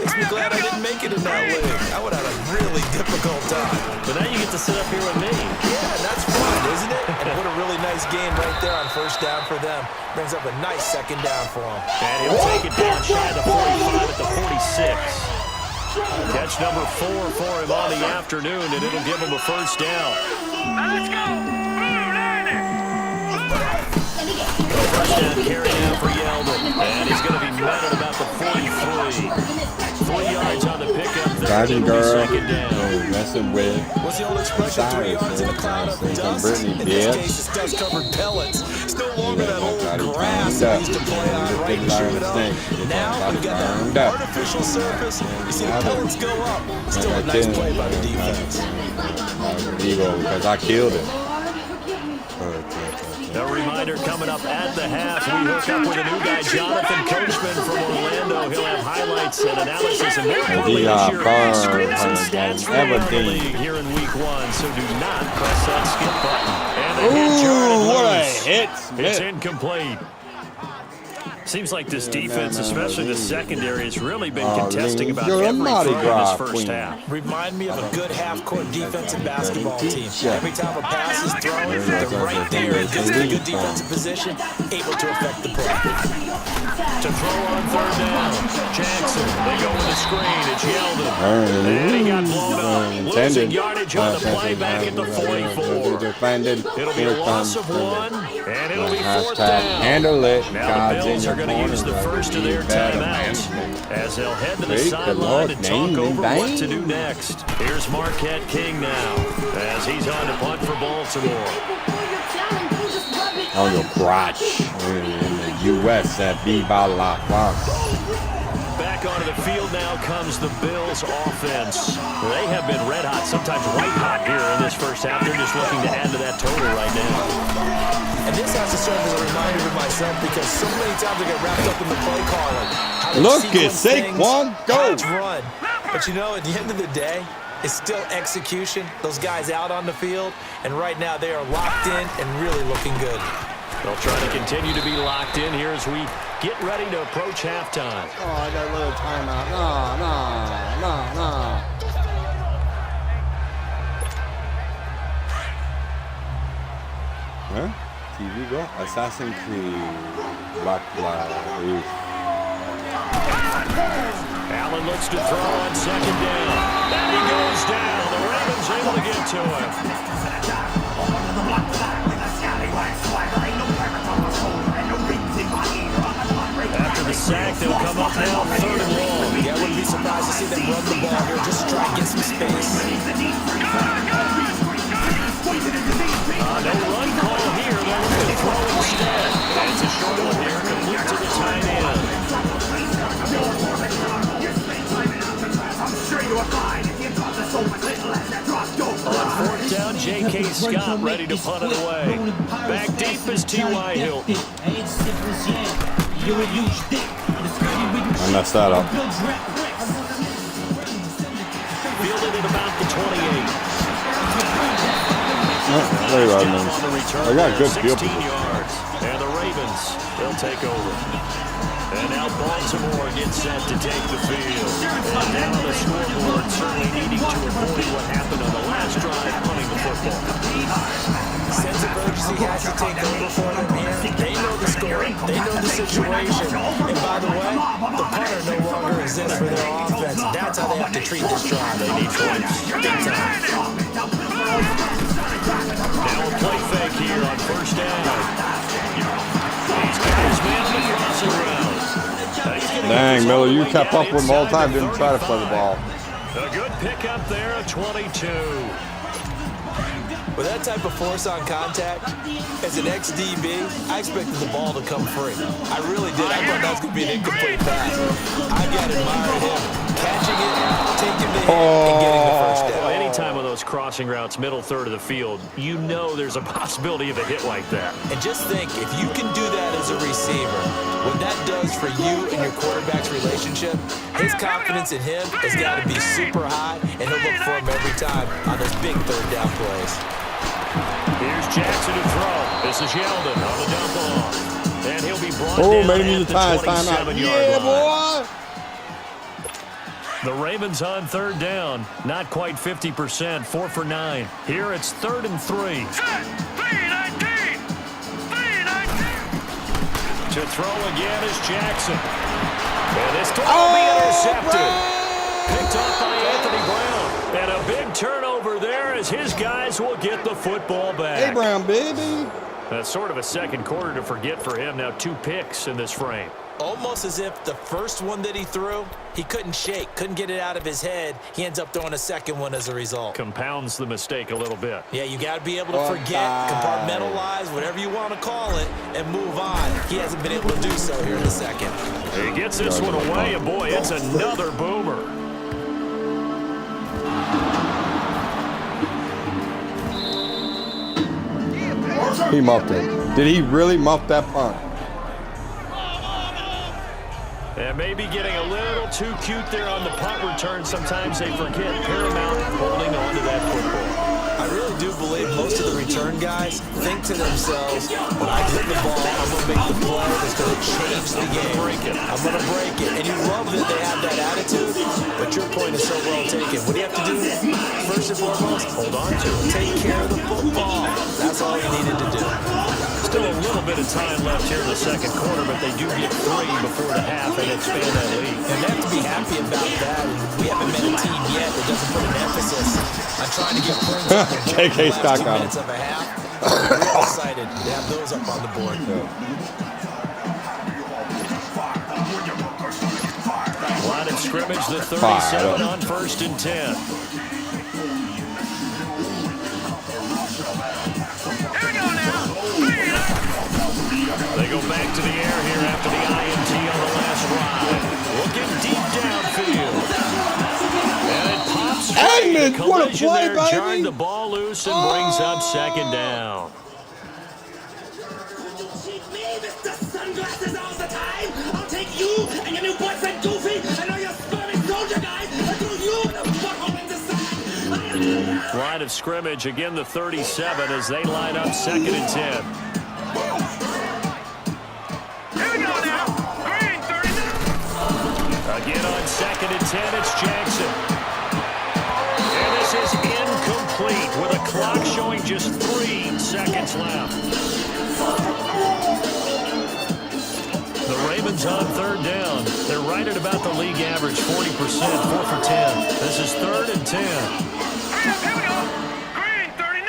Speaker 6: Makes me glad I didn't make it in that league. I would have had a really difficult time.
Speaker 5: But now you get to sit up here with me.
Speaker 6: Yeah, that's fun, isn't it? And what a really nice game right there on 1st down for them. Brings up a nice 2nd down for them.
Speaker 5: And he'll take it down shy of the 45 at the 46. Catch number 4 for him on the afternoon, and it'll give him a 1st down.
Speaker 7: Let's go.
Speaker 5: First down carry now for Yeldon. And he's going to be met at about the 43. 3 yards on the pickup there.
Speaker 4: Dodging
Speaker 5: It'll be
Speaker 4: girl.
Speaker 5: 2nd down.
Speaker 4: Messing with.
Speaker 6: What's the old expression? 3 yards in a cloud of dust.
Speaker 4: Brittany,
Speaker 6: In this
Speaker 4: bitch.
Speaker 6: case, it's dust-covered pellets. It's no longer that
Speaker 4: Got
Speaker 6: old
Speaker 4: it
Speaker 6: grass
Speaker 4: turned
Speaker 6: that
Speaker 4: up.
Speaker 6: we used to play on, right, and shoot it up. Now we've got
Speaker 4: Turned
Speaker 6: that
Speaker 4: up.
Speaker 6: artificial surface. You see the pellets go up. Still a nice play by the defense.
Speaker 4: Ego, because I killed him.
Speaker 5: A reminder coming up at the half. We hook up with a new guy, Jonathan Coachman from Orlando. He'll have highlights and analysis and more importantly this year, screens and stats from the league here in week 1. So do not press that skip button. And the hit yard and
Speaker 4: what a
Speaker 5: loose.
Speaker 4: hit,
Speaker 5: It's
Speaker 4: Smith.
Speaker 5: incomplete. Seems like this defense, especially the secondary, has really been
Speaker 4: Oh,
Speaker 5: contesting about
Speaker 4: you're a
Speaker 5: every
Speaker 4: Mardi
Speaker 5: throw in
Speaker 4: Gras
Speaker 5: this first
Speaker 4: queen.
Speaker 5: half.
Speaker 6: Remind me of a good half-court defensive basketball team. Every time a pass is thrown, they're right there in good defensive position, able to affect the play.
Speaker 5: To throw on 3rd down. Jackson, they go with the screen. It's Yeldon. And he got blown up. Losing yardage on the play back at the 44. It'll be a loss of 1, and it'll be 4th down.
Speaker 4: Handle it.
Speaker 5: Now
Speaker 4: God's
Speaker 5: the
Speaker 4: in
Speaker 5: Bills
Speaker 4: your
Speaker 5: are going to
Speaker 4: corner,
Speaker 5: use the
Speaker 4: brother.
Speaker 5: first of their
Speaker 4: You better,
Speaker 5: timeouts
Speaker 4: man.
Speaker 5: as they'll head to the
Speaker 4: Praise the
Speaker 5: sideline
Speaker 4: Lord,
Speaker 5: and talk
Speaker 4: name
Speaker 5: over
Speaker 4: and
Speaker 5: what to
Speaker 4: vain.
Speaker 5: do next. Here's Marquette King now as he's on to punt for Baltimore.
Speaker 4: On your crotch. In the U.S. at Viva La Fox.
Speaker 5: Back onto the field now comes the Bills offense. They have been red hot, sometimes white hot here in this first half. They're just looking to add to that total right now.
Speaker 6: And this has to serve as a reminder to myself because so many times I get wrapped up in the play calling. How they
Speaker 4: Look at
Speaker 6: sequence things,
Speaker 4: Saquon go.
Speaker 6: how it's run. But you know, at the end of the day, it's still execution. Those guys out on the field, and right now they are locked in and really looking good.
Speaker 5: They'll try to continue to be locked in here as we get ready to approach halftime.
Speaker 4: Oh, I got a little timeout. No. Huh? TV go? Assassin's Creed. Black.
Speaker 5: Out Allen looks to throw on second down. And he goes down. The Ravens able to get to him. After the sack, they'll come up now 3rd and long.
Speaker 6: Yeah, I wouldn't be surprised to see them run the ball here just to try and get some space.
Speaker 5: No run call here. They're looking to throw instead. It's a short one here, complete to the tight end. On 4th down, J.K. Scott ready to punt it away. Back deep is T.Y. Hilton.
Speaker 4: I messed that up.
Speaker 5: Fielded at about the 28.
Speaker 4: Very well, man. I got good field
Speaker 5: 16
Speaker 4: position.
Speaker 5: yards. And the Ravens, they'll take over. And now Baltimore gets set to take the field. And now on the scoreboard, certainly needing to avoid what happened on the last drive, punting the football.
Speaker 6: Sense of urgency has to take over for them here. They know the score. They know the situation. And by the way, the punter no longer exists for their offense. That's how they have to treat this drive. They need points. Big time.
Speaker 5: Now a play fake here on 1st down. He's got his man on the crossing route.
Speaker 4: Dang, Miller, you kept up with him all the time. Didn't try to play the ball.
Speaker 5: A good pickup there at 22.
Speaker 6: With that type of force on contact, as an ex-DB, I expected the ball to come free. I really did. I thought that was going to be an incomplete pass. I've got to admire him catching it, taking the hit, and getting the first down.
Speaker 5: Well, anytime on those crossing routes, middle third of the field, you know there's a possibility of a hit like that.
Speaker 6: And just think, if you can do that as a receiver, what that does for you and your quarterback's relationship, his confidence in him has got to be super high, and he'll look for him every time on those big 3rd down plays.
Speaker 5: Here's Jackson to throw. This is Yeldon on the dump off. And he'll be brought
Speaker 4: Oh,
Speaker 5: down
Speaker 4: made him
Speaker 5: at
Speaker 4: use
Speaker 5: the
Speaker 4: the time out.
Speaker 5: 27-yard
Speaker 4: Yeah,
Speaker 5: line.
Speaker 4: boy.
Speaker 5: The Ravens on 3rd down. Not quite 50%. 4 for 9. Here it's 3rd and 3. To throw again is Jackson. And this throw will be intercepted. Picked up by Anthony Brown. And a big turnover there as his guys will get the football back.
Speaker 4: Hey, Brown, baby.
Speaker 5: That's sort of a second quarter to forget for him. Now 2 picks in this frame.
Speaker 6: Almost as if the first one that he threw, he couldn't shake, couldn't get it out of his head. He ends up throwing a second one as a result.
Speaker 5: Compounds the mistake a little bit.
Speaker 6: Yeah, you got to be able to forget, compartmentalize, whatever you want to call it, and move on. He hasn't been able to do so here in the second.
Speaker 5: He gets this one away, and boy, it's another boomer.
Speaker 4: He muffed it. Did he really muff that punt?
Speaker 5: And maybe getting a little too cute there on the punt return. Sometimes they forget Paramount holding on to that football.
Speaker 6: I really do believe most of the return guys think to themselves, when I hit the ball, I'm going to make the play that's going to change the game. I'm going to break it. And you love that they have that attitude, but your point is so well taken. What do you have to do? First and foremost, hold on to it. Take care of the football. That's all you needed to do.
Speaker 5: Still a little bit of time left here in the second quarter, but they do get 3 before the half and expand that lead.
Speaker 6: And they have to be happy about that. We haven't met a team yet that doesn't put an emphasis on trying to get points on the board
Speaker 4: J.K.
Speaker 6: in the last
Speaker 4: Scott
Speaker 6: 2
Speaker 4: got him.
Speaker 6: minutes of a half. I'm real excited to have those up on the board.
Speaker 5: Line of scrimmage, the 37 on 1st and 10. They go back to the air here after the INT on the last drive. Looking deep downfield. And it pops straight.
Speaker 4: Edmonds, what a
Speaker 5: Collision
Speaker 4: play,
Speaker 5: there,
Speaker 4: baby.
Speaker 5: jarring the ball loose and brings up 2nd down.
Speaker 2: Me, Mr. Sunglasses all the time. I'll take you and your new boyfriend Goofy and all your spermy soldier guys and throw you in the butthole in the side.
Speaker 5: Line of scrimmage, again the 37 as they line up 2nd and 10.
Speaker 7: Here we go now. Green, 39.
Speaker 5: Again on 2nd and 10, it's Jackson. And this is incomplete with a clock showing just 3 seconds left. The Ravens on 3rd down. They're right right at about the league average, 40%, 4 for 10. This is 3rd and 10.
Speaker 7: Here we go. Green 39.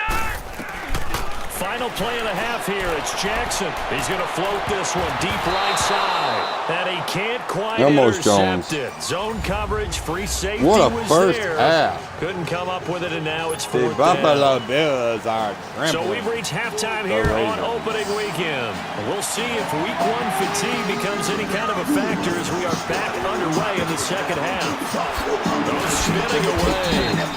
Speaker 5: Final play of the half here. It's Jackson. He's going to float this one deep right side. And he can't quite
Speaker 4: Almost
Speaker 5: intercept it. Zone coverage, free safety
Speaker 4: What a
Speaker 5: was
Speaker 4: first
Speaker 5: there.
Speaker 4: half.
Speaker 5: Couldn't come up with it, and now it's
Speaker 4: The
Speaker 5: 4th down.
Speaker 4: Buffalo Bills are
Speaker 5: So
Speaker 4: trembling.
Speaker 5: we've reached halftime here on opening weekend. We'll see if week 1 fatigue becomes any kind of a factor as we are back underway in the second half. Those spinning away.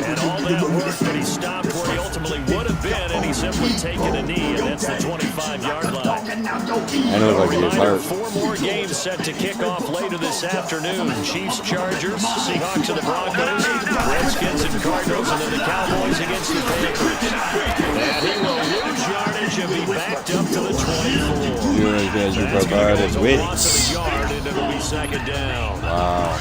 Speaker 5: And all that work that he stopped where he ultimately would have been, and he's simply taken a knee, and that's the 25-yard line.
Speaker 4: And it looked like he was
Speaker 5: Reminder,
Speaker 4: hurt.
Speaker 5: 4 more games set to kick off later this afternoon. Chiefs, Chargers, Seahawks, and the Broncos, Redskins and Cardinals, and then the Cowboys against the Panthers. And he will lose yardage and be backed up to the 24.
Speaker 4: You
Speaker 5: That's
Speaker 4: provided
Speaker 5: going to go a loss of
Speaker 4: wits.
Speaker 5: a yard, and it'll be 2nd down.
Speaker 4: Wow.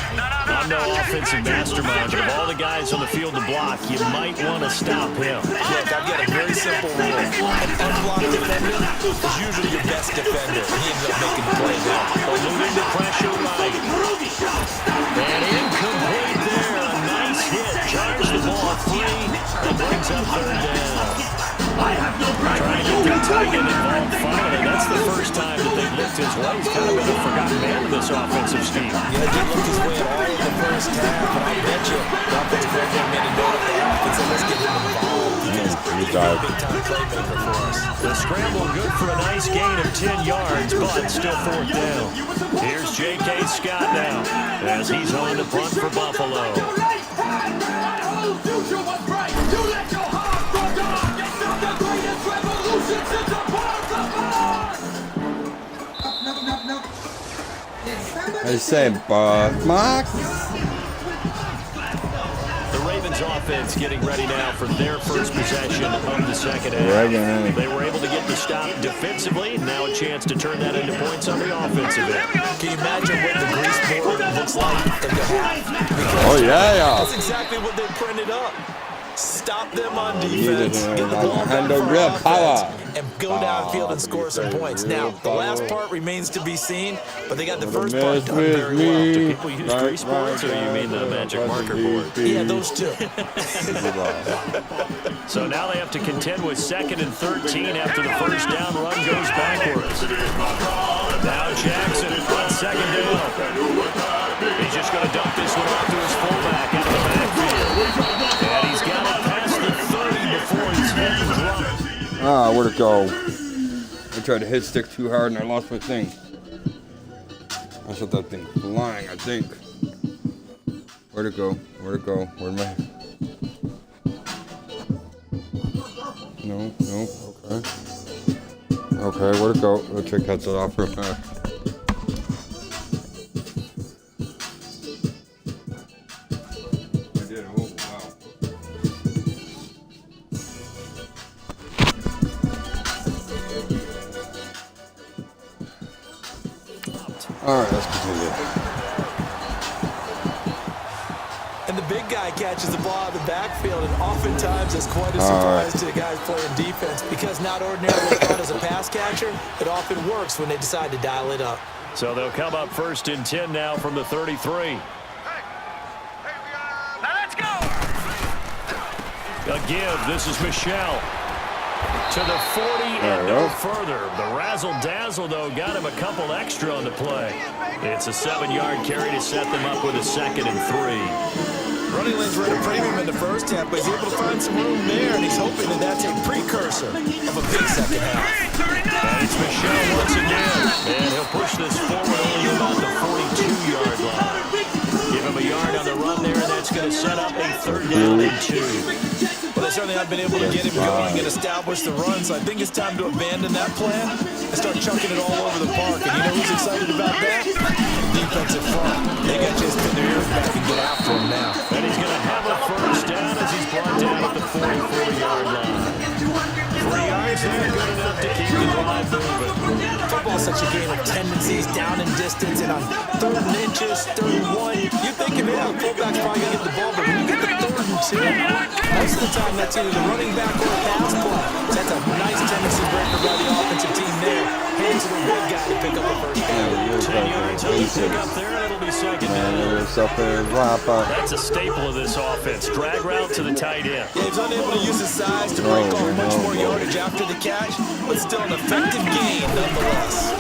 Speaker 5: I'm no offensive mastermind, but of all the guys on the field to block, you might want to stop him.
Speaker 6: Look, I've got a very simple rule. An unblocked defender is usually your best defender. He ends up making the play there.
Speaker 5: Eluding the pressure right. And incomplete there. A nice hit. Charged the ball free. And brings up 3rd down. Trying to get their tight end involved finally. That's the first time that they've looked his way. He's kind of been a forgotten man in this offensive scheme.
Speaker 6: Yeah, he did look his way at all in the first half, and I bet you the offensive coordinator made a note of that and said, let's get him involved because he's a big-time playmaker for us.
Speaker 5: The scramble good for a nice gain of 10 yards, but still 4th down. Here's J.K. Scott now as he's on to punt for Buffalo.
Speaker 4: I say, Mark.
Speaker 5: The Ravens offense getting ready now for their first possession of the second half.
Speaker 4: Right.
Speaker 5: They were able to get the stop defensively, and now a chance to turn that into points on the offensive end.
Speaker 6: Can you imagine what the grease board looks like in the half?
Speaker 4: Oh, yeah.
Speaker 6: That's exactly what they printed up. Stop them on defense, get the ball back
Speaker 4: Handle
Speaker 6: for
Speaker 4: real
Speaker 6: offense,
Speaker 4: power.
Speaker 6: and go downfield and score some points. Now, the last part remains to be seen, but they got the first part done very well.
Speaker 5: Do people use grease boards, or you mean the magic marker board?
Speaker 6: Yeah, those two.
Speaker 5: So now they have to contend with 2nd and 13 after the first down run goes backwards. Now Jackson on 2nd down. He's just going to dump this one off to his fullback out of the backfield. And he's got it past the 30 before he's hit and dropped.
Speaker 4: Ah, where'd it go? I tried to hit stick too hard and I lost my thing. I shot that thing flying, I think. Where'd it go? Where'd it go? Where'd my... No, okay. Okay, where'd it go? Let's check that off real fast. I did, oh wow. All right, let's continue.
Speaker 6: And the big guy catches the ball out of the backfield, and oftentimes it's quite a surprise to the guys playing defense because not ordinarily thought as a pass catcher, it often works when they decide to dial it up.
Speaker 5: So they'll come up 1st and 10 now from the 33.
Speaker 7: Now let's go.
Speaker 5: A give. This is Michelle. To the 40 and no further. The razzle-dazzle, though, got him a couple extra on the play. It's a 7-yard carry to set them up with a 2nd and 3.
Speaker 6: Running lanes were at a premium in the first half, but he's able to find some room there, and he's hoping that that's a precursor of a big second half.
Speaker 5: And it's Michelle once again. And he'll push this forward only about the 42-yard line. Give him a yard on the run there, and that's going to set up a 3rd down and 2.
Speaker 6: Well, they certainly have been able to get him going and establish the run, so I think it's time to abandon that plan and start chucking it all over the park. And you know who's excited about that? Defensive front. They got to just put their ears back and get after him now.
Speaker 5: And he's going to have a 1st down as he's brought down at the 44-yard line. 3 yards there, good enough to keep the drive moving.
Speaker 6: Football's such a game of tendencies, down and distance, and on 3rd and inches, 3rd and 1. You're thinking, yeah, the fullback's probably going to get the ball, but when you get the 3rd and 2. Most of the time, that's either the running back or a pass play. So that's a nice tendency breaker by the offensive team there. Hands to the big guy to pick up the first down.
Speaker 5: 10 yards on the pick up there, and it'll be second down. That's a staple of this offense. Drag route to the tight end.
Speaker 6: Yeah, he's unable to use his size to break off much more yardage after the catch, but still an effective gain nonetheless.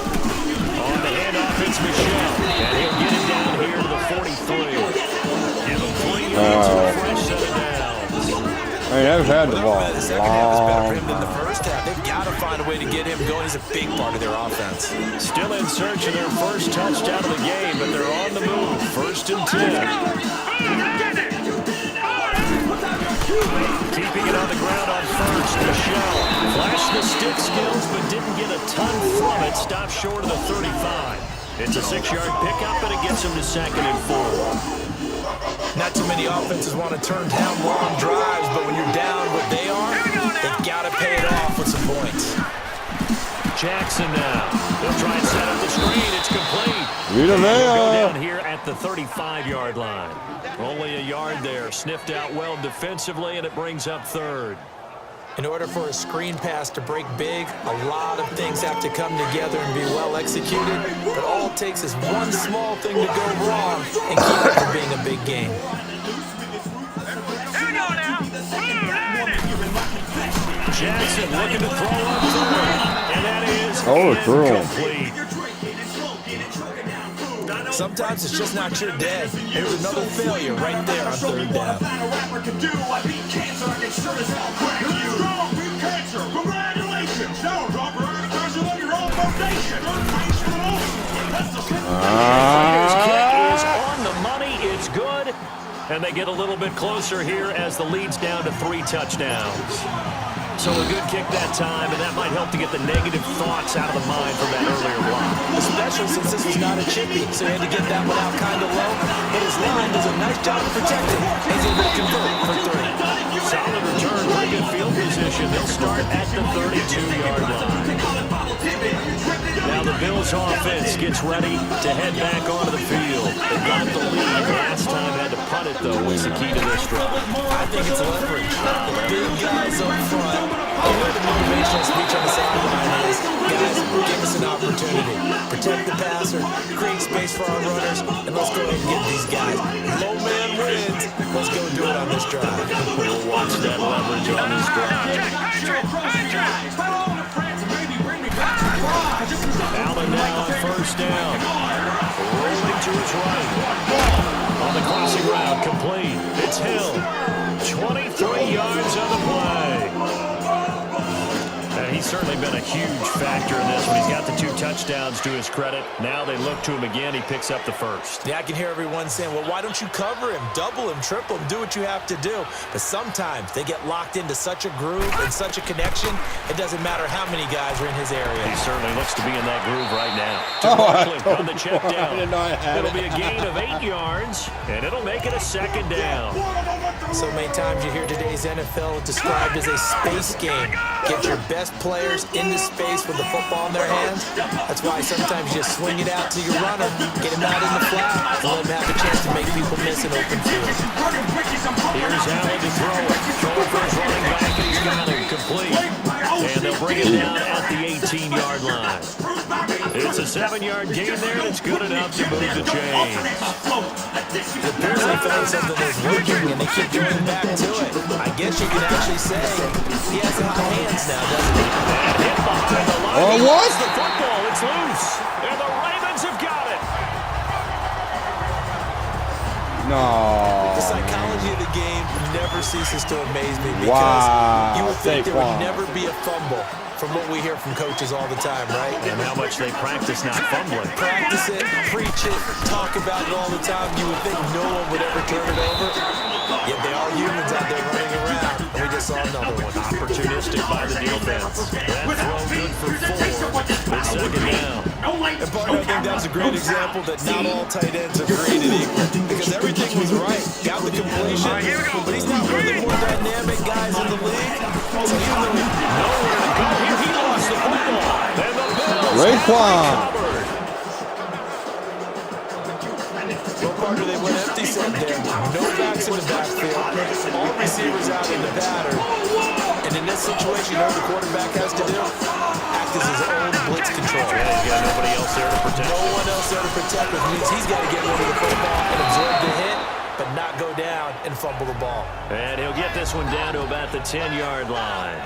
Speaker 5: On the handoff, it's Michelle, and he'll get it down here to the 43. Give him 3 yards and a fresh set of downs.
Speaker 4: I mean, I've had the ball.
Speaker 6: The second half is better for him than the first half. They've got to find a way to get him going. He's a big part of their offense.
Speaker 5: Still in search of their first touchdown of the game, but they're on the move. 1st and 10. Keeping it on the ground on 1st. Michelle flashed the stick skills, but didn't get a ton from it. Stopped short of the 35. It's a 6-yard pickup, and it gets him to 2nd and 4.
Speaker 6: Not too many offenses want to turn down long drives, but when you're down what they are, they've got to pay it off with some points.
Speaker 5: Jackson now. They'll try and set up the screen. It's complete.
Speaker 4: Rita
Speaker 5: They'll go down here at the 35-yard line. Only a yard there. Sniffed out well defensively, and it brings up 3rd.
Speaker 6: In order for a screen pass to break big, a lot of things have to come together and be well executed, but all it takes is one small thing to go wrong and keep it from being a big game.
Speaker 5: Jackson looking to throw up 3rd, and that is incomplete.
Speaker 6: Sometimes it's just not your day. Here's another failure right there on 3rd down.
Speaker 5: His kick is on the money. It's good. And they get a little bit closer here as the lead's down to 3 touchdowns. So a good kick that time, and that might help to get the negative thoughts out of the mind from that earlier block.
Speaker 6: Especially since this was not a chippy, so he had to get that one out kind of low. But his line does a nice job of protecting as he will convert for 3.
Speaker 5: Solid return, pretty good field position. They'll start at the 32-yard line. Now the Bills offense gets ready to head back onto the field. They got the lead last time, had to punt it, though, was the key to this drive.
Speaker 6: I think it's leverage. Big guys up front. You know the motivational speech on the sideline is, guys, give us an opportunity. Protect the passer, create space for our runners, and let's go ahead and get these guys. Low man wins. Let's go do it on this drive.
Speaker 5: We'll watch that leverage on this drive. Allen now on 1st down. Rolling to his right. On the crossing route, complete. It's Hill. 23 yards on the play. He's certainly been a huge factor in this one. He's got the 2 touchdowns to his credit. Now they look to him again. He picks up the 1st.
Speaker 6: Yeah, I can hear everyone saying, well, why don't you cover him, double him, triple him, do what you have to do. But sometimes they get locked into such a groove and such a connection, it doesn't matter how many guys are in his area.
Speaker 5: He certainly looks to be in that groove right now. To on the check down. It'll be a gain of 8 yards, and it'll make it a 2nd down.
Speaker 6: So many times you hear today's NFL described as a space game. Get your best players into space with the football in their hands. That's why sometimes you just swing it out to your runner, get him out in the flat, and let him have a chance to make people miss an open field.
Speaker 5: Here's Allen to throw it. Throwing for his running back, and he's got him complete. And they'll bring it down at the 18-yard line. It's a 7-yard gain there, and it's good enough to move the chains.
Speaker 6: The Bears have found something that's working, and they keep going back to it. I guess you can actually say he has hot hands now, doesn't he?
Speaker 5: And hit behind the line.
Speaker 4: Oh, what?
Speaker 5: The football, it's loose. And the Ravens have got it.
Speaker 4: No.
Speaker 6: The psychology of the game never ceases to amaze me because you would think there would never be a fumble from what we hear from coaches all the time, right?
Speaker 5: And how much they practice not fumbling.
Speaker 6: Practice it, preach it, talk about it all the time. You would think no one would ever turn it over. Yet they are humans out there running around. And we just saw another one.
Speaker 5: Opportunistic by the defense. That throw good for 4. It's 2nd down.
Speaker 6: And Barney, I think that's a great example that not all tight ends are created equal. Because everything was right. Got the completion, but he's not one of the more dynamic guys in the league. So even though he
Speaker 5: Nowhere to go here, he lost the football. And the Bills
Speaker 4: Raekwon.
Speaker 6: Well, Parker, they went empty empty set there. No backs in the backfield. All receivers out in the pattern. And in this situation, you know what the quarterback has to do? Act as his own blitz control.
Speaker 5: Yeah, he's got nobody else there to protect.
Speaker 6: No one else there to protect, which means he's got to get rid of the football and absorb the hit, but not go down and fumble the ball.
Speaker 5: And he'll get this one down to about the 10-yard line.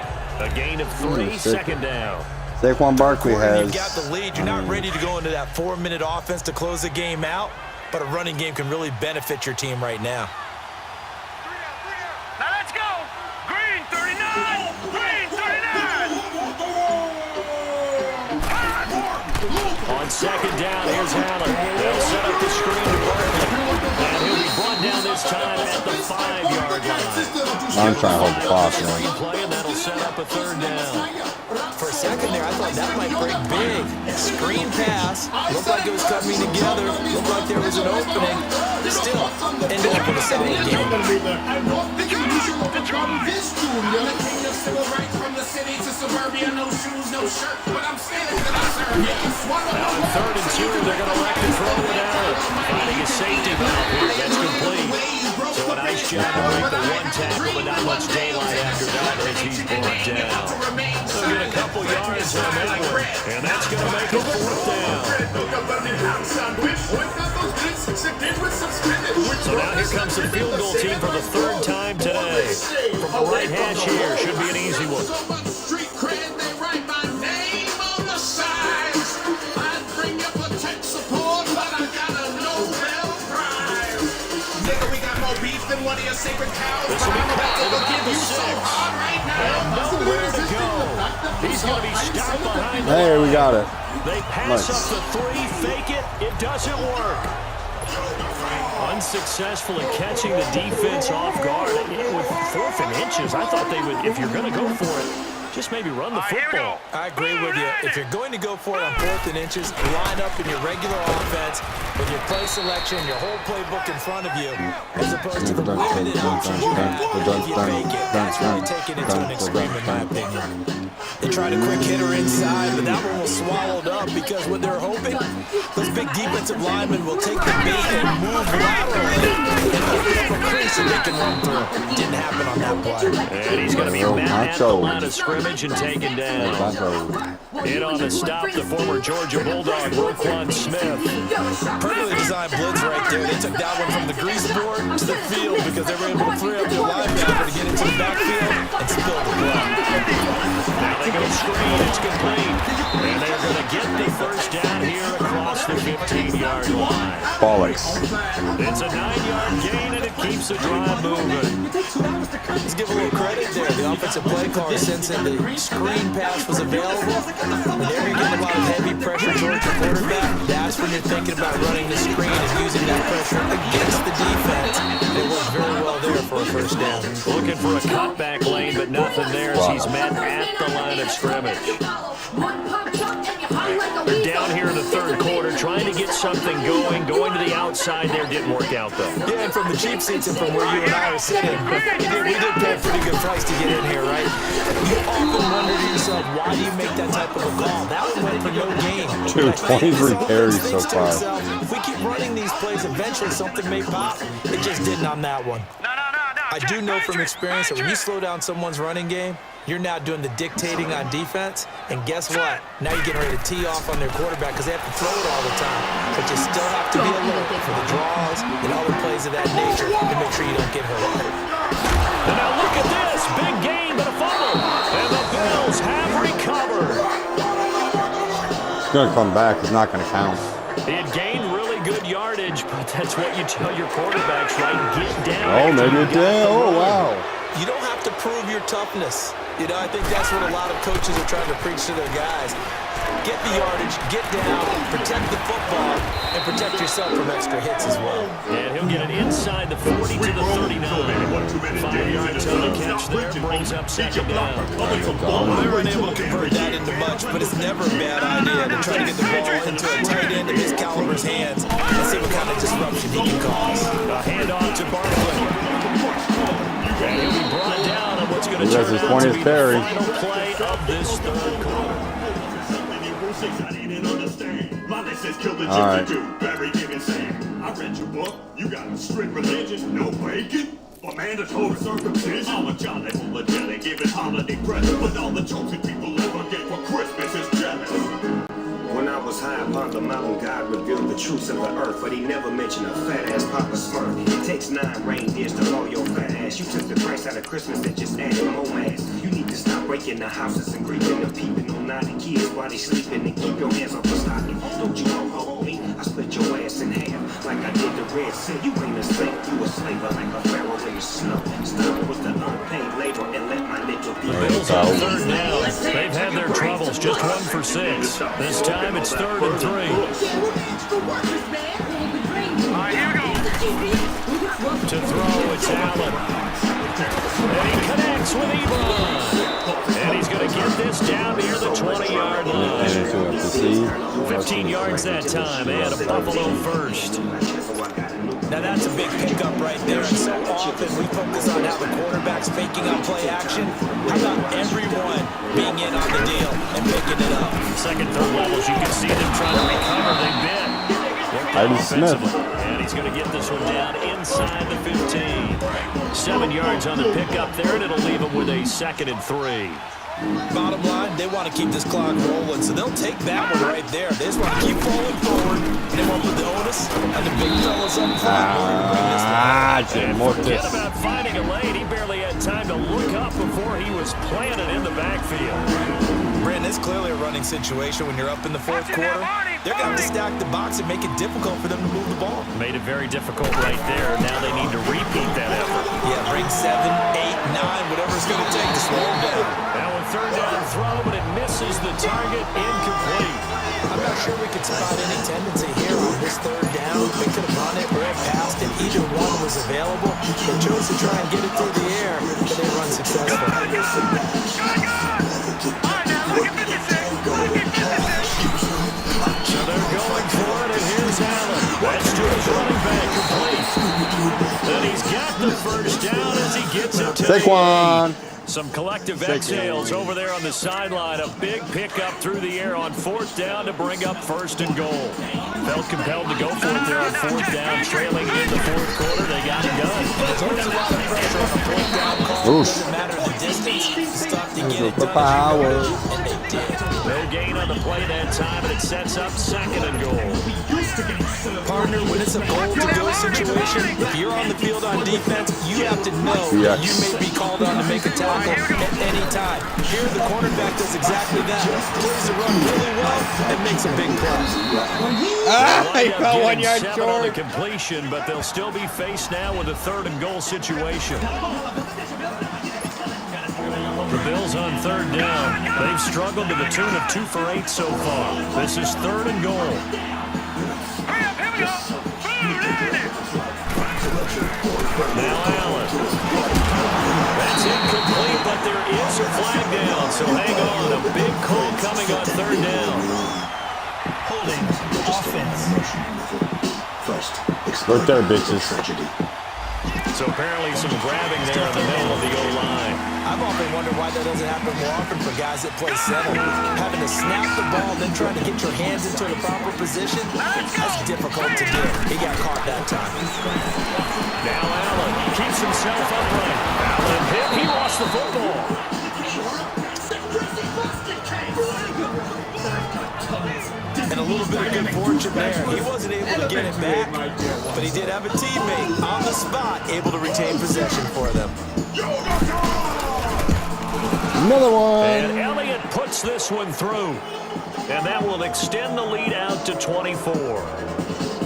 Speaker 5: A gain of 3, second down.
Speaker 4: Saquon Barkley has.
Speaker 6: You've got the lead. You're not ready to go into that 4-minute offense to close the game out, but a running game can really benefit your team right now.
Speaker 7: Now let's go. Green 39. Green 39.
Speaker 5: On second down, here's Allen. They'll set up the screen to Barkley. And he'll be brought down this time at the 5-yard line.
Speaker 4: I'm trying to hold the clock, man.
Speaker 5: Play, and that'll set up a third down.
Speaker 6: For a second there, I thought that might break big. Screen pass. Looked like it was coming together. Looked like there was an opening. Still, ended up with a solid game.
Speaker 5: Now on 3rd and 2, they're going to elect to throw it out. Finding a safety valve here. That's complete. So a nice job to break the one tackle, but not much daylight after that as he's brought down. They'll get a couple yards on that one, and that's going to make it 4th down. So now here comes the field goal team for the 3rd time today. From the right hash here, should be an easy one. This will be caught behind the 6. And nowhere to go. He's going to be stopped behind the
Speaker 4: Hey, we got it.
Speaker 5: They pass up the 3, fake it. It doesn't work. Unsuccessful in catching the defense off guard. With 4th and inches, I thought they would, if you're going to go for it, just maybe run the football.
Speaker 6: I agree with you. If you're going to go for it on 4th and inches, line up in your regular offense with your play selection, your whole playbook in front of you, as opposed to the limited options you have. If you fake it, that's really taking it to an extreme, in my opinion. They tried a quick hitter inside, but that one was swallowed up because what they're hoping, those big defensive linemen will take the bait and move laterally and open up a crease that they can run through. Didn't happen on that play.
Speaker 5: And he's going to be met at the line of scrimmage and taken down. In on the stop, the former Georgia Bulldog, Roquan Smith.
Speaker 6: Perfectly designed blitz right there. They took that one from the grease board to the field because they were able to free up their linebacker to get into the backfield and spill the blood.
Speaker 5: Now they go screen, it's complete. And they're going to get the 1st down here across the 15-yard line.
Speaker 4: Bollocks.
Speaker 5: It's a 9-yard gain, and it keeps the drive moving.
Speaker 6: Let's give a little credit there. The offensive play caller, since the screen pass was available, whenever you're getting a lot of heavy pressure towards your quarterback, that's when you're thinking about running the screen and using that pressure against the defense. They worked very well there for a 1st down.
Speaker 5: Looking for a cutback lane, but nothing there as he's met at the line of scrimmage. They're down here in the 3rd quarter, trying to get something going. Going to the outside there didn't work out, though.
Speaker 6: Yeah, and from the cheap seats and from where you and I are sitting, we did pay a pretty good price to get in here, right? You often wonder to yourself, why do you make that type of a call? That one went for no gain.
Speaker 4: Dude, 23 carries so far.
Speaker 6: If we keep running these plays, eventually something may pop. It just didn't on that one. I do know from experience that when you slow down someone's running game, you're now doing the dictating on defense, and guess what? Now you're getting ready to tee off on their quarterback because they have to throw it all the time. But you still have to be alert for the draws and other plays of that nature to make sure you don't get hurt.
Speaker 5: And now look at this. Big gain, but a fumble. And the Bills have recovered.
Speaker 4: It's going to come back. It's not going to count.
Speaker 5: He had gained really good yardage, but that's what you tell your quarterbacks, right? Get down.
Speaker 4: Oh, maybe it did. Oh, wow.
Speaker 6: You don't have to prove your toughness. You know, I think that's what a lot of coaches are trying to preach to their guys. Get the yardage, get down, protect the football, and protect yourself from extra hits as well.
Speaker 5: And he'll get it inside the 40 to the 39. 5 yards on the catch there, brings up 2nd down.
Speaker 6: They weren't able to convert that into much, but it's never a bad idea to try to get the ball into a tight end of his caliber's hands and see what kind of disruption he can cause.
Speaker 5: A handoff to Barkley. And he'll be brought down on what's going to turn
Speaker 4: his
Speaker 5: out to
Speaker 4: 20th
Speaker 5: be the
Speaker 4: carry.
Speaker 5: final play of this 3rd quarter.
Speaker 8: Isis killed the
Speaker 4: All right.
Speaker 8: gypsy dude, buried him insane. I read your book, you got a strict religion, no bacon. A mandatory circumcision. I'm a jolly full of jelly, giving holiday presents, but all the chosen people ever get for Christmas is jealous.
Speaker 9: When I was high upon the mountain, God revealed the truths of the earth, but he never mentioned a fat-ass Papa Smurf. It takes 9 reindeers to roll your fat ass. You took the price out of Christmas that just added more mass. You need to stop breaking the houses and creeping and peeping on naughty kids while they sleeping, and keep your hands off the stocking. Don't you hold me? I split your ass in half like I did the Red Sea. You ain't a slave, you a slaver like a pharaoh when you slow. Stop with the unpaid labor and let my little people.
Speaker 5: Bills on third down. They've had their troubles, just 1 for 6. This time it's 3rd and 3. To throw, it's Allen. And he connects with Ebron. And he's going to get this down near the 20-yard line. 15 yards that time, and a Buffalo first.
Speaker 6: Now that's a big pickup right there, and so often we focus on how the quarterback's faking up play action. How about everyone being in on the deal and picking it up?
Speaker 5: Second, third levels, you can see them trying to recover. They've been.
Speaker 4: Heidi Smith.
Speaker 5: And he's going to get this one down inside the 15. 7 yards on the pickup there, and it'll leave him with a 2nd and 3.
Speaker 6: Bottom line, they want to keep this clock rolling, so they'll take that one right there. They just want to keep falling forward, and they want to put the onus on the big fellas up front.
Speaker 5: Forget about finding a lane. He barely had time to look up before he was planted in the backfield.
Speaker 6: Brandon, it's clearly a running situation when you're up in the 4th quarter. They're going to have to stack the box and make it difficult for them to move the ball.
Speaker 5: Made it very difficult right there. Now they need to repeat that effort.
Speaker 6: Yeah, bring 7, 8, 9, whatever it's going to take to slow them down.
Speaker 5: Now a 3rd down throw, but it misses the target, incomplete.
Speaker 6: I'm not sure we could spot any tendency here on this 3rd down. They could have run it or passed it. Either one was available. They chose to try and get it through the air, but they run successful.
Speaker 5: So they're going for it, and here's Allen. That's to his running back, complete. And he's got the 1st down as he gets it to
Speaker 4: Saquon.
Speaker 5: Some collective exhales over there on the sideline. A big pickup through the air on 4th down to bring up 1st and goal. Felt compelled to go for it there on 4th down, trailing in the 4th quarter. They got it done.
Speaker 6: There's always a lot of pressure on a 4th down call. It doesn't matter the distance. Stuff to get it done. And they did.
Speaker 5: No gain on the play that time, and it sets up 2nd and goal.
Speaker 6: Partner, when it's a goal-to-go situation, if you're on the field on defense, you have to know that you may be called on to make a tackle at any time. Here, the cornerback does exactly that. Plays the run really well and makes a big play.
Speaker 4: He fell 1 yard
Speaker 5: short on the
Speaker 4: short.
Speaker 5: completion, but they'll still be faced now with a 3rd and goal situation. The Bills on 3rd down. They've struggled to the tune of 2 for 8 so far. This is 3rd and goal. Now Allen. That's incomplete, but there is a flag down, so hang on. A big call coming on 3rd down.
Speaker 3: Holding offense.
Speaker 4: Right there, bitches.
Speaker 5: So apparently some grabbing there in the middle of the O-line.
Speaker 6: I've often wondered why that doesn't happen more often for guys that play center. Having to snap the ball, then trying to get your hands into the proper position, that's difficult to do. He got caught that time.
Speaker 5: Now Allen keeps himself upright. Allen hit. He lost the football.
Speaker 6: And a little bit of good fortune there. He wasn't able to get it back, but he did have a teammate on the spot able to retain possession for them.
Speaker 4: Another one.
Speaker 5: And Elliott puts this one through. And that will extend the lead out to 24.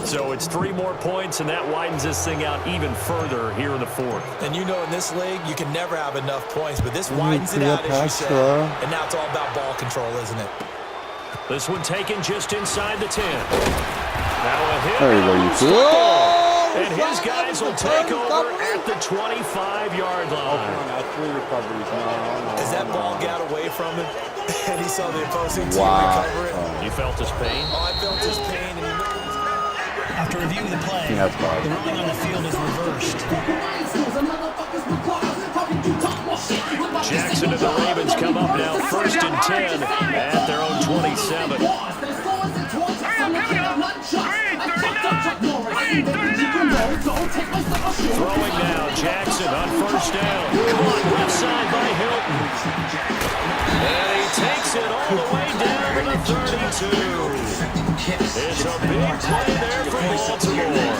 Speaker 5: So it's 3 more points, and that widens this thing out even further here in the 4th.
Speaker 6: And you know in this league, you can never have enough points, but this widens it out, as you said. And now it's all about ball control, isn't it?
Speaker 5: This one taken just inside the 10. Now a hit.
Speaker 4: There you go, you fool.
Speaker 5: And his guys will take over at the 25-yard line.
Speaker 6: As that ball got away from him, and he saw the opposing team recover it.
Speaker 5: You felt his pain?
Speaker 6: Oh, I felt his pain, and he knew it was
Speaker 3: After reviewing the play,
Speaker 4: That's bad.
Speaker 3: the ruling on the field is reversed.
Speaker 5: Jackson and the Ravens come up now 1st and 10 at their own 27. Jackson on first down. Caught left side by Hilton. And he takes it all the way down to the 32. It's a big play there for Baltimore.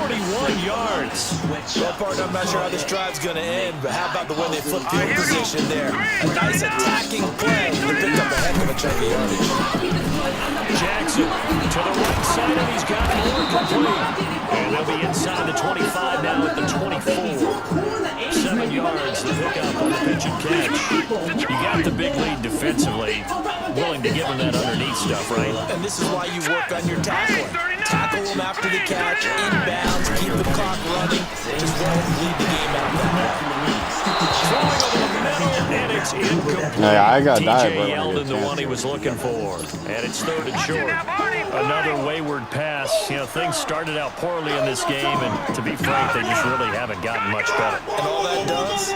Speaker 5: 41 yards.
Speaker 6: So far, I'm not sure how this drive's going to end, but how about the way they flip field position there? A nice attacking play that picked up a heck of a chunk of yardage.
Speaker 5: Jackson to the right side, and he's got more complete. And they'll be inside the 25 now at the 24. 7 yards to pick up on the pitch and catch. You got the big lead defensively. Willing to give him that underneath stuff, right?
Speaker 6: And this is why you work on your tackling. Tackle him after the catch, inbounds, keep the clock running. Just go ahead and lead the game out that way.
Speaker 5: Throwing over the middle, and it's incomplete.
Speaker 4: Yeah, I got
Speaker 5: TJ Yeldon, the one he was looking for. And it's third and short. Another wayward pass. You know, things started out poorly in this game, and to be frank, they just really haven't gotten much better.
Speaker 6: And all that does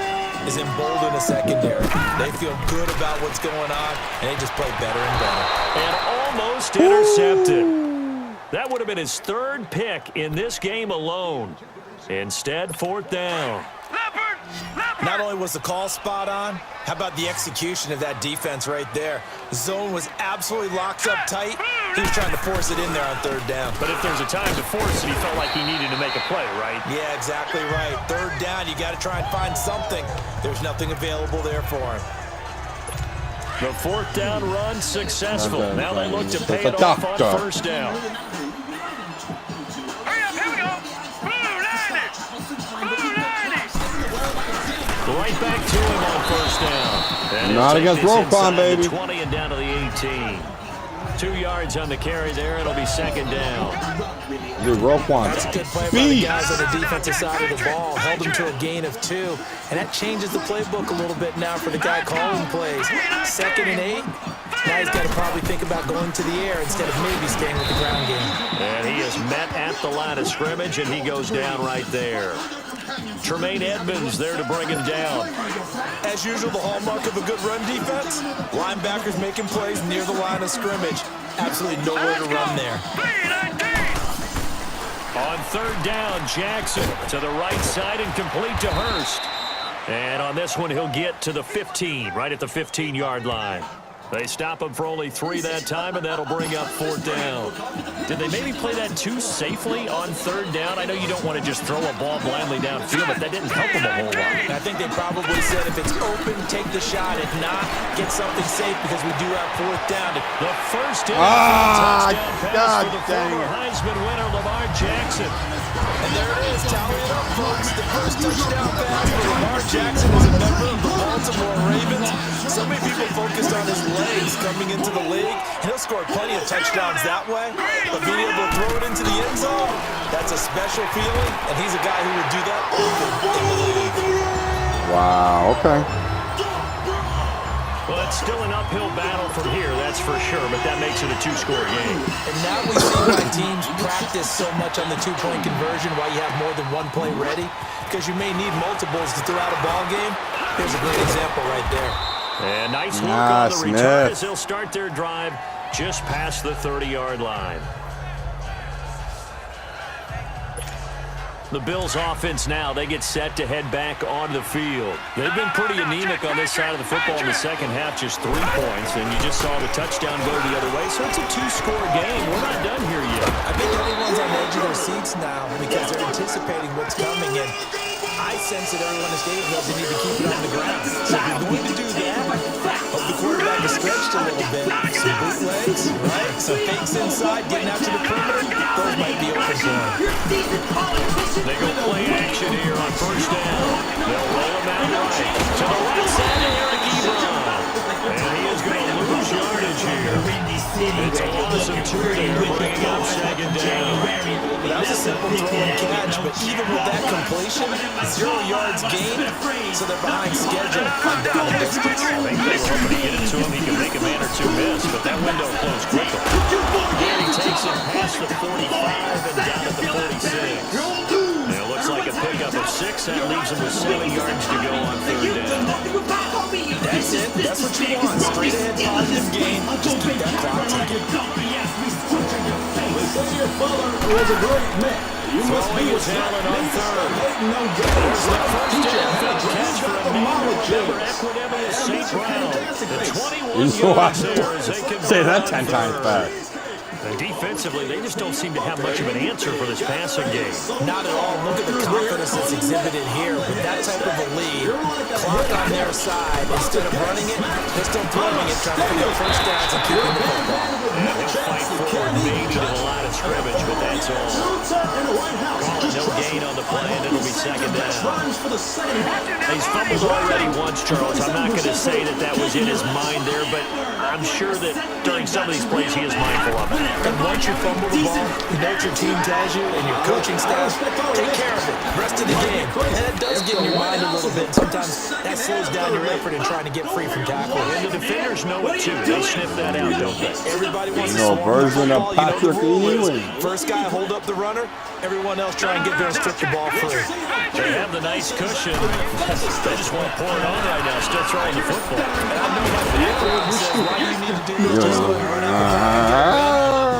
Speaker 6: is embolden a secondary. They feel good about what's going on, and they just play better and better.
Speaker 5: And almost intercepted. That would have been his third pick in this game alone. Instead, fourth down.
Speaker 6: Not only was the call spot on, how about the execution of that defense right there? The zone was absolutely locked up tight. He was trying to force it in there on third down.
Speaker 5: But if there's a time to force it, he felt like he needed to make a play, right?
Speaker 6: Yeah, exactly right. Third down, you got to try and find something. There's nothing available there for him.
Speaker 5: The fourth down run successful. Now they look to pay it off on first down.
Speaker 7: Hurry up, here we go. Blue 90.
Speaker 5: Right back to him on first down. And
Speaker 4: Not against Roquan, baby.
Speaker 5: 20 and down to the 18. 2 yards on the carry there. It'll be second down.
Speaker 4: Dude, Roquan.
Speaker 6: That's a good play by the guys on the defensive side of the ball. Held him to a gain of 2. And that changes the playbook a little bit now for the guy calling plays. 2nd and 8. Now he's got to probably think about going to the air instead of maybe staying with the ground game.
Speaker 5: And he is met at the line of scrimmage, and he goes down right there. Tremaine Edmonds there to bring him down.
Speaker 6: As usual, the hallmark of a good run defense, linebackers making plays near the line of scrimmage. Absolutely nowhere to run there.
Speaker 5: On third down, Jackson to the right side and complete to Hurst. And on this one, he'll get to the 15, right at the 15-yard line. They stop him for only 3 that time, and that'll bring up fourth down. Did they maybe play that too safely on third down? I know you don't want to just throw a ball blindly downfield, but that didn't help them a whole lot.
Speaker 6: I think they probably said if it's open, take the shot. If not, get something safe because we do have fourth down.
Speaker 5: The first touchdown pass
Speaker 4: God
Speaker 5: for the
Speaker 4: dang
Speaker 5: former
Speaker 4: it.
Speaker 5: Heisman winner, Lamar Jackson.
Speaker 6: And there it is, tally it up, folks. The first touchdown pass for Lamar Jackson as a member of the Baltimore Ravens. So many people focused on his legs coming into the league, and he'll score plenty of touchdowns that way. But being able to throw it into the end zone, that's a special feeling, and he's a guy who would do that often in the league.
Speaker 4: Wow, okay.
Speaker 5: Well, it's still an uphill battle from here, that's for sure, but that makes it a 2-score game.
Speaker 6: And now we see why teams practice so much on the 2-point conversion, why you have more than one play ready, because you may need multiples to throw out a ball game. Here's a great example right there.
Speaker 5: And nice work on the return as they'll start their drive just past the 30-yard line. The Bills offense now, they get set to head back onto the field. They've been pretty anemic on this side of the football in the second half, just 3 points, and you just saw the touchdown go the other way, so it's a 2-score game. We're not done here yet.
Speaker 6: I think everyone's on the edge of their seats now because they're anticipating what's coming, and I sense that everyone in stadium knows they need to keep it on the ground. So if you're going to do that, hope the quarterback is stretched a little bit. Some bootlegs, right? Some fakes inside, getting out to the perimeter. Those might be open for him.
Speaker 5: They go play action here on first down. They'll roll him out right. To the right side of Eric Ebron. And he is going to lose yardage here. It's a loss of 2 here, bringing up second down.
Speaker 6: That was a simple throw and catch, but even with that completion, 0 yards gained, so they're behind schedule on down and distance.
Speaker 5: I think they were hoping to get it to him. He could make a man or 2 miss, but that window closed quickly. And he takes it past the 45 and down at the 46. Looks like a pickup of 6. That leaves him with 7 yards to go on third down.
Speaker 6: That's it. That's what you want. Straight ahead, positive game. Just keep that clock ticking.
Speaker 3: Fuller was a great man.
Speaker 5: Throwing is Allen on third. There's the first down catch for a member Equidemius St. Brown. The 21 yards there as they can
Speaker 4: Say that 10 times fast.
Speaker 5: And defensively, they just don't seem to have much of an answer for this passing game.
Speaker 6: Not at all. Look at the confidence that's exhibited here with that type of a lead. Clock on their side. Instead of running it, they're still throwing it, trying to pick up first downs and keeping the football.
Speaker 5: They'll fight forward maybe to the line of scrimmage, but that's all. Call it no gain on the play, and it'll be second down. He's fumbled already once, Charles. I'm not going to say that that was in his mind there, but I'm sure that during some of these plays he is mindful of it.
Speaker 6: And once you fumble the ball, you know what your team tells you and your coaching staff, take care of it. Rest of the game. And it does get in your mind a little bit. Sometimes that slows down your effort in trying to get free from tackle.
Speaker 5: And the defenders know it too. They sniff that out, don't they?
Speaker 6: Everybody wants to
Speaker 4: No
Speaker 6: swarm
Speaker 4: version
Speaker 6: the
Speaker 4: of
Speaker 6: football. You know
Speaker 4: Patrick
Speaker 6: the rule is
Speaker 4: Ewing.
Speaker 6: first guy hold up the runner, everyone else try and get there and strip the ball free.
Speaker 5: They have the nice cushion. They just want to pour it on right now, still throwing the football.
Speaker 6: And I know my background says why you need to do is just go run out the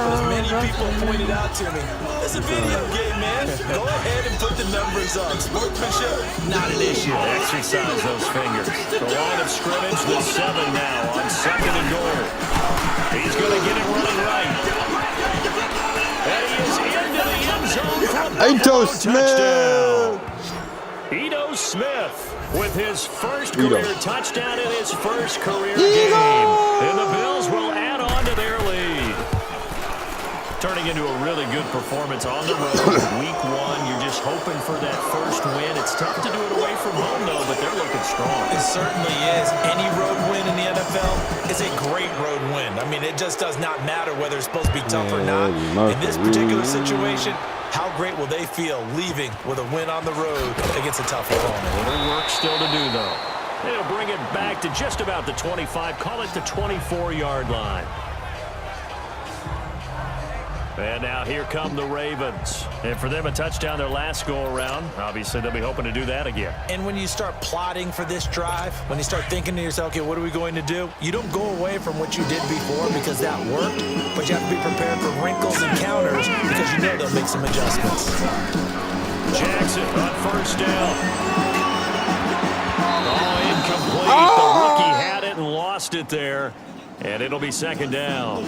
Speaker 6: as many people pointed out to me, it's a video game, man. Go ahead and put the numbers up. Sportsmanship, not an issue.
Speaker 5: Exercise those fingers. The line of scrimmage, the 7 now on 2nd and goal. He's going to get it running right. And he is into the end zone for a
Speaker 4: Ito
Speaker 5: touchdown.
Speaker 4: Smith.
Speaker 5: Ito Smith with his first career touchdown in his first career game. And the Bills will add on to their lead. Turning into a really good performance on the road. Week 1, you're just hoping for that first win. It's tough to do it away from home, though, but they're looking strong.
Speaker 6: It certainly is. Any road win in the NFL is a great road win. I mean, it just does not matter whether it's supposed to be tough or not. In this particular situation, how great will they feel leaving with a win on the road against a tough opponent?
Speaker 5: A little work still to do, though. They'll bring it back to just about the 25. Call it the 24-yard line. And now here come the Ravens. And for them, a touchdown their last go-around. Obviously, they'll be hoping to do that again.
Speaker 6: And when you start plotting for this drive, when you start thinking to yourself, okay, what are we going to do? You don't go away from what you did before because that worked, but you have to be prepared for wrinkles and counters because you know they'll make some adjustments.
Speaker 5: Jackson on first down. Oh, incomplete. The rookie had it and lost it there. And it'll be second down.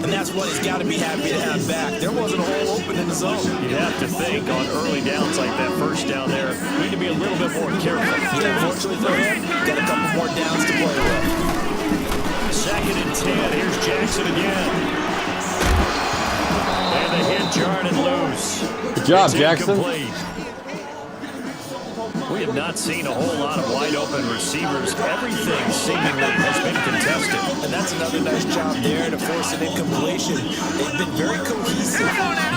Speaker 6: And that's what he's got to be happy to have back. There wasn't a hole open in the zone.
Speaker 5: You'd have to think on early downs like that first down there, you need to be a little bit more careful.
Speaker 6: Yeah, fortunately for him, got a couple more downs to play with.
Speaker 5: 2nd and 10. Here's Jackson again. And the hit jarred and loose.
Speaker 4: Good job,
Speaker 5: It's
Speaker 4: Jackson.
Speaker 5: incomplete. We have not seen a whole lot of wide-open receivers. Everything seemingly has been contested.
Speaker 6: And that's another nice job there to force an incompletion. They've been very cohesive,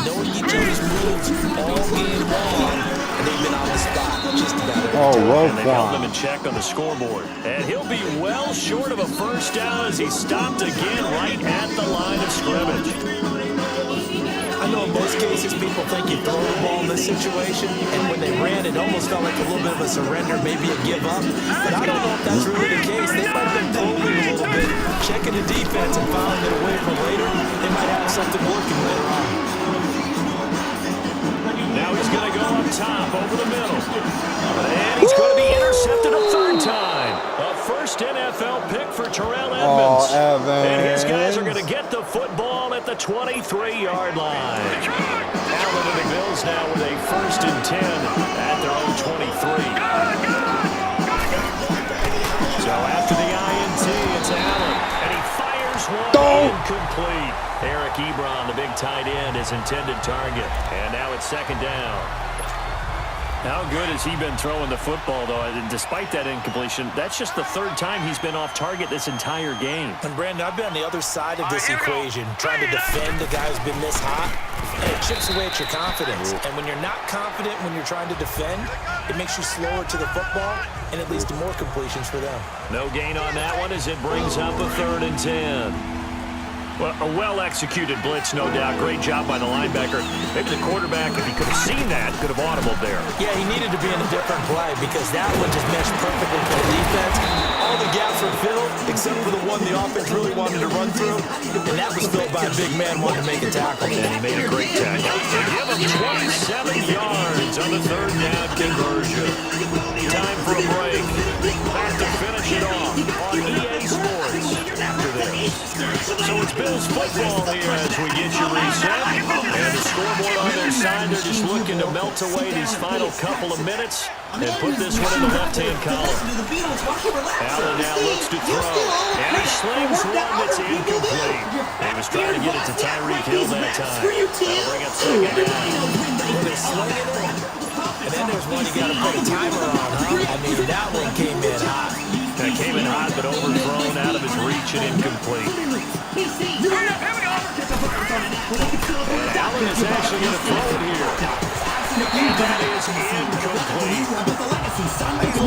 Speaker 6: knowing each other's moves all game long, and they've been on the spot just about every time.
Speaker 5: And they held them in check on the scoreboard. And he'll be well short of a first down as he stopped again right at the line of scrimmage.
Speaker 6: I know in most cases people think you throw the ball in this situation, and when they ran, it almost felt like a little bit of a surrender, maybe a give up. But I don't know if that's really the case. They might have been probing a little bit, checking the defense and filing it away for later. They might have something working later on.
Speaker 5: Now he's going to go up top over the middle. And he's going to be intercepted a third time. A first NFL pick for Terrell Edmonds.
Speaker 4: Oh, Evans.
Speaker 5: And his guys are going to get the football at the 23-yard line. Allen and the Bills now with a 1st and 10 at their own 23. So after the INT, it's Allen. And he fires one incomplete. Eric Ebron, the big tight end, his intended target. And now it's 2nd down. How good has he been throwing the football, though? And despite that incompletion, that's just the 3rd time he's been off target this entire game.
Speaker 6: And Brandon, I've been on the other side of this equation, trying to defend a guy who's been this hot, and it chips away at your confidence. And when you're not confident when you're trying to defend, it makes you slower to the football, and it leads to more completions for them.
Speaker 5: No gain on that one as it brings up a 3rd and 10. Well, a well-executed blitz, no doubt. Great job by the linebacker. Maybe the quarterback, if he could have seen that, could have audibled there.
Speaker 6: Yeah, he needed to be in a different play because that one just meshed perfectly for the defense. All the gaps were filled, except for the one the offense really wanted to run through, and that was filled by a big man wanting to make a tackle.
Speaker 5: And he made a great tackle. They give him 27 yards on the third down conversion. Time for a break. Back to finish it off on EA Sports after this. So it's Bills football here as we get you reset. And the scoreboard on their side, they're just looking to melt away these final couple of minutes and put this one in the left-hand column. Allen now looks to throw, and he slings one that's incomplete. He was trying to get it to Tyreek Hill that time. That'll bring up second down.
Speaker 6: Well, they're slinging it, and then there's one you got to put a timer on, huh? I mean, that one came in hot.
Speaker 5: That came in hot, but overthrown out of his reach and incomplete. And Allen is actually going to throw it here. And that is incomplete.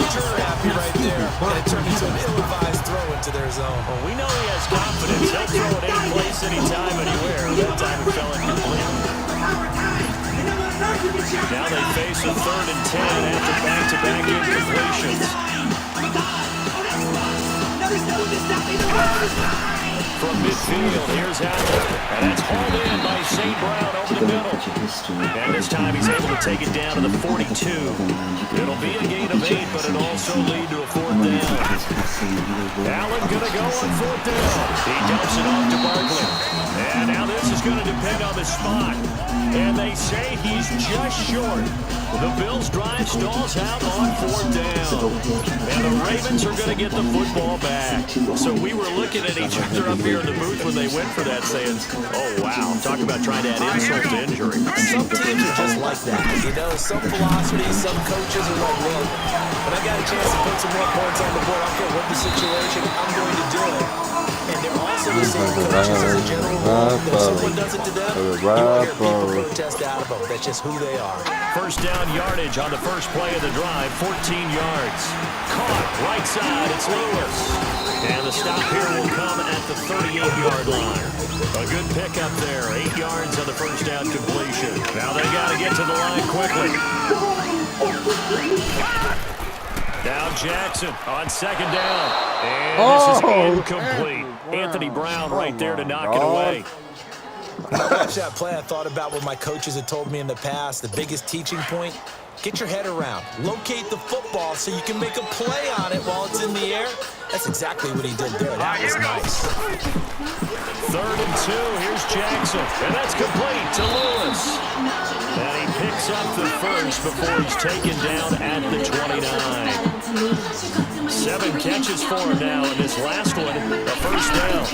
Speaker 6: Turner happy right there, and it turned into an ill-advised throw into their zone.
Speaker 5: Well, we know he has confidence. He'll throw it any place, anytime, anywhere. That time it fell incomplete. Now they face a 3rd and 10 after back-to-back incompletions. From midfield, here's Allen, and that's hauled in by St. Brown over the middle. And this time he's able to take it down to the 42. It'll be a gain of 8, but it'll also lead to a 4th down. Allen gonna go on 4th down. He dumps it off to Barkley. And now this is gonna depend on the spot. And they say he's just short. The Bills' drive stalls out on 4th down. And the Ravens are gonna get the football back. So we were looking at each other up here in the booth when they went for that, saying, oh, wow, talk about trying to add insult to injury.
Speaker 6: Some teams are just like that. You know, some philosophies, some coaches are like, look, when I got a chance to put some more points on the board, I don't care what the situation, I'm going to do it. And they're also the same coaches as a general rule. If someone does it to them, you won't hear people protest out of them. That's just who they are.
Speaker 5: First down yardage on the first play of the drive, 14 yards. Caught, right side, it's Lewis. And the stop here will come at the 38-yard line. A good pickup there, 8 yards on the first down completion. Now they got to get to the line quickly. Now Jackson on 2nd down. And this is incomplete. Anthony Brown right there to knock it away.
Speaker 6: When I watched that play, I thought about what my coaches had told me in the past. The biggest teaching point, get your head around. Locate the football so you can make a play on it while it's in the air. That's exactly what he did there. That was nice.
Speaker 5: 3rd and 2, here's Jackson. And that's complete to Lewis. And he picks up the first before he's taken down at the 29. 7 catches for him now, and this last one, a first down.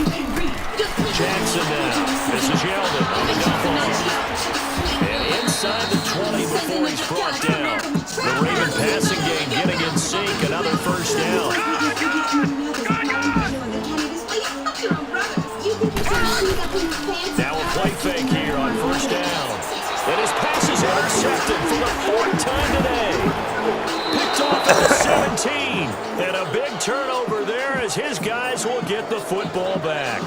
Speaker 5: Jackson now. This is Yeldon on the dump off. And inside the 20 before he's brought down. The Raven passing game getting in sync. Another first down. Now a play fake here on first down. And his pass is intercepted for the 4th time today. Picked off at the 17. And a big turnover there as his guys will get the football back.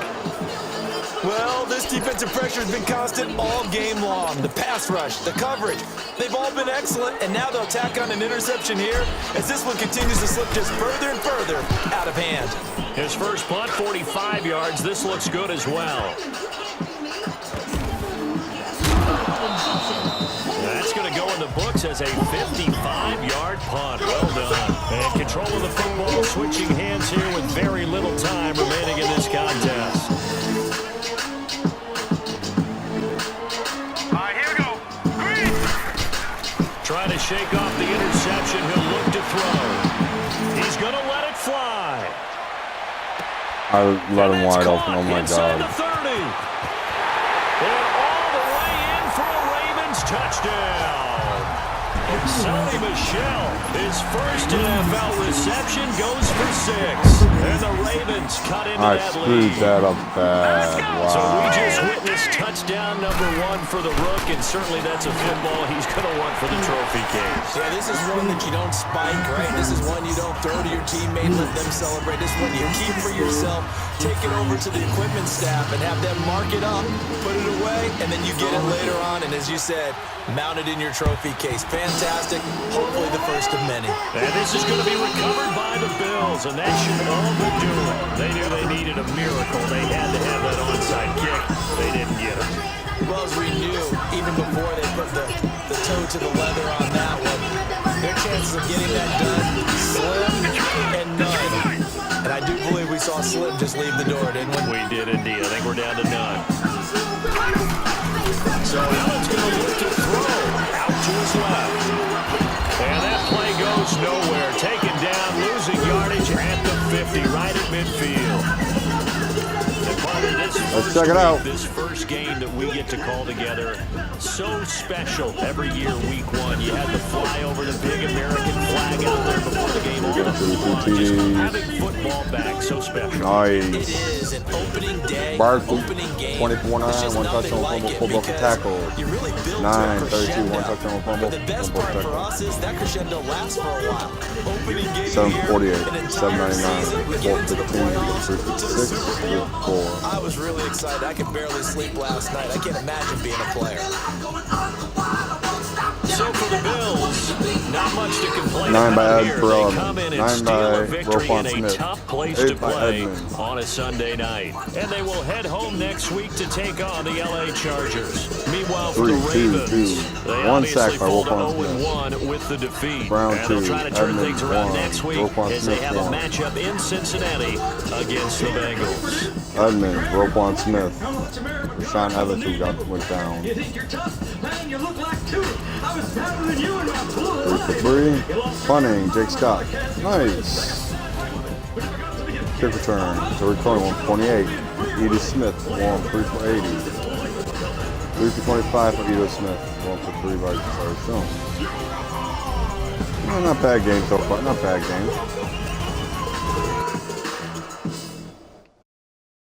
Speaker 6: Well, this defensive pressure has been constant all game long. The pass rush, the coverage, they've all been excellent, and now they'll tack on an interception here as this one continues to slip just further and further out of hand.
Speaker 5: His first punt, 45 yards. This looks good as well. That's going to go in the books as a 55-yard punt. Well done. And control of the football, switching hands here with very little time remaining in this contest. Trying to shake off the interception. He'll look to throw. He's going to let it fly.
Speaker 4: I let him wide open. Oh, my God.
Speaker 5: The 30. And all the way in for a Ravens touchdown. Sonny Michel, his first NFL reception, goes for 6. And the Ravens cut into that lead.
Speaker 4: I screwed that up bad. Wow.
Speaker 5: So we just witnessed touchdown down number 1 for the Rook, and certainly that's a football he's going to want for the trophy case.
Speaker 6: Yeah, this is one that you don't spike, right? This is one you don't throw to your teammate, let them celebrate. This one you keep for yourself, take it over to the equipment staff and have them mark it up, put it away, and then you get it later on, and as you said, mount it in your trophy case. Fantastic. Hopefully the first of many.
Speaker 5: And this is going to be recovered by the Bills, and that should all but do it. They knew they needed a miracle. They had to have that onside kick. They didn't get it.
Speaker 6: Well, as we knew, even before they put the toe to the leather on that one, their chances of getting that done, slim and none. And I do believe we saw Slim just leave the door, didn't we?
Speaker 5: We did indeed. I think we're down to none. So Allen's going to look to throw out to his left. And that play goes nowhere. Taken down, losing yardage at the 50, right at midfield.
Speaker 4: Let's check it out.
Speaker 5: This first game that we get to call together, so special every year, week 1. You had to fly over the big American flag out there before the game. Just having football back, so special.
Speaker 4: Nice.
Speaker 6: It is an opening day,
Speaker 4: Barkley,
Speaker 6: opening game.
Speaker 4: 24-9, one touchdown, fumble, fullback tackle.
Speaker 6: You really build
Speaker 4: 9-32, one touchdown, fumble,
Speaker 6: But the best
Speaker 4: fullback
Speaker 6: part for
Speaker 4: tackle.
Speaker 6: us is that crescendo lasts for a while. Opening game
Speaker 4: 748,
Speaker 6: here, an entire
Speaker 4: 799,
Speaker 6: season, we get into the
Speaker 4: 415,
Speaker 6: playoffs.
Speaker 4: 356, 4.
Speaker 6: I was really excited. I could barely sleep last night. I can't imagine being a player.
Speaker 5: So for the Bills, not much to complain
Speaker 4: 9 by
Speaker 5: about
Speaker 4: Ed
Speaker 5: here.
Speaker 4: Perelman,
Speaker 5: They come in and
Speaker 4: 9
Speaker 5: steal
Speaker 4: by
Speaker 5: a victory
Speaker 4: Roquan
Speaker 5: in a
Speaker 4: Smith,
Speaker 5: tough place
Speaker 4: 8
Speaker 5: to
Speaker 4: by
Speaker 5: play
Speaker 4: Edmonds.
Speaker 5: on a Sunday night. And they will head home next week to take on the LA Chargers. Meanwhile, for the
Speaker 4: 3, 2,
Speaker 5: Ravens,
Speaker 4: 2.
Speaker 5: they
Speaker 4: One
Speaker 5: obviously
Speaker 4: sack by
Speaker 5: fall to
Speaker 4: Roquan
Speaker 5: 0-1 with the defeat.
Speaker 4: Brown
Speaker 5: and they'll
Speaker 4: 2,
Speaker 5: try to turn
Speaker 4: Edmonds
Speaker 5: things around
Speaker 4: 1,
Speaker 5: next week
Speaker 4: Roquan
Speaker 5: as they
Speaker 4: Smith
Speaker 5: have
Speaker 4: 1.
Speaker 5: a matchup in Cincinnati against the Bengals.
Speaker 4: Edmonds, Roquan Smith, Rashawn Evans who went down.
Speaker 7: You think you're tough? Man, you look like two. I was better than you in my pool.
Speaker 4: 3 for 3, punting, Jake Scott. Nice. Kick return, Terry Coyne, 128. Edie Smith, 3 for 80. 3 for 25 for Edo Smith, 1 for 3 by Terry Jones. Not bad game so far, not bad game.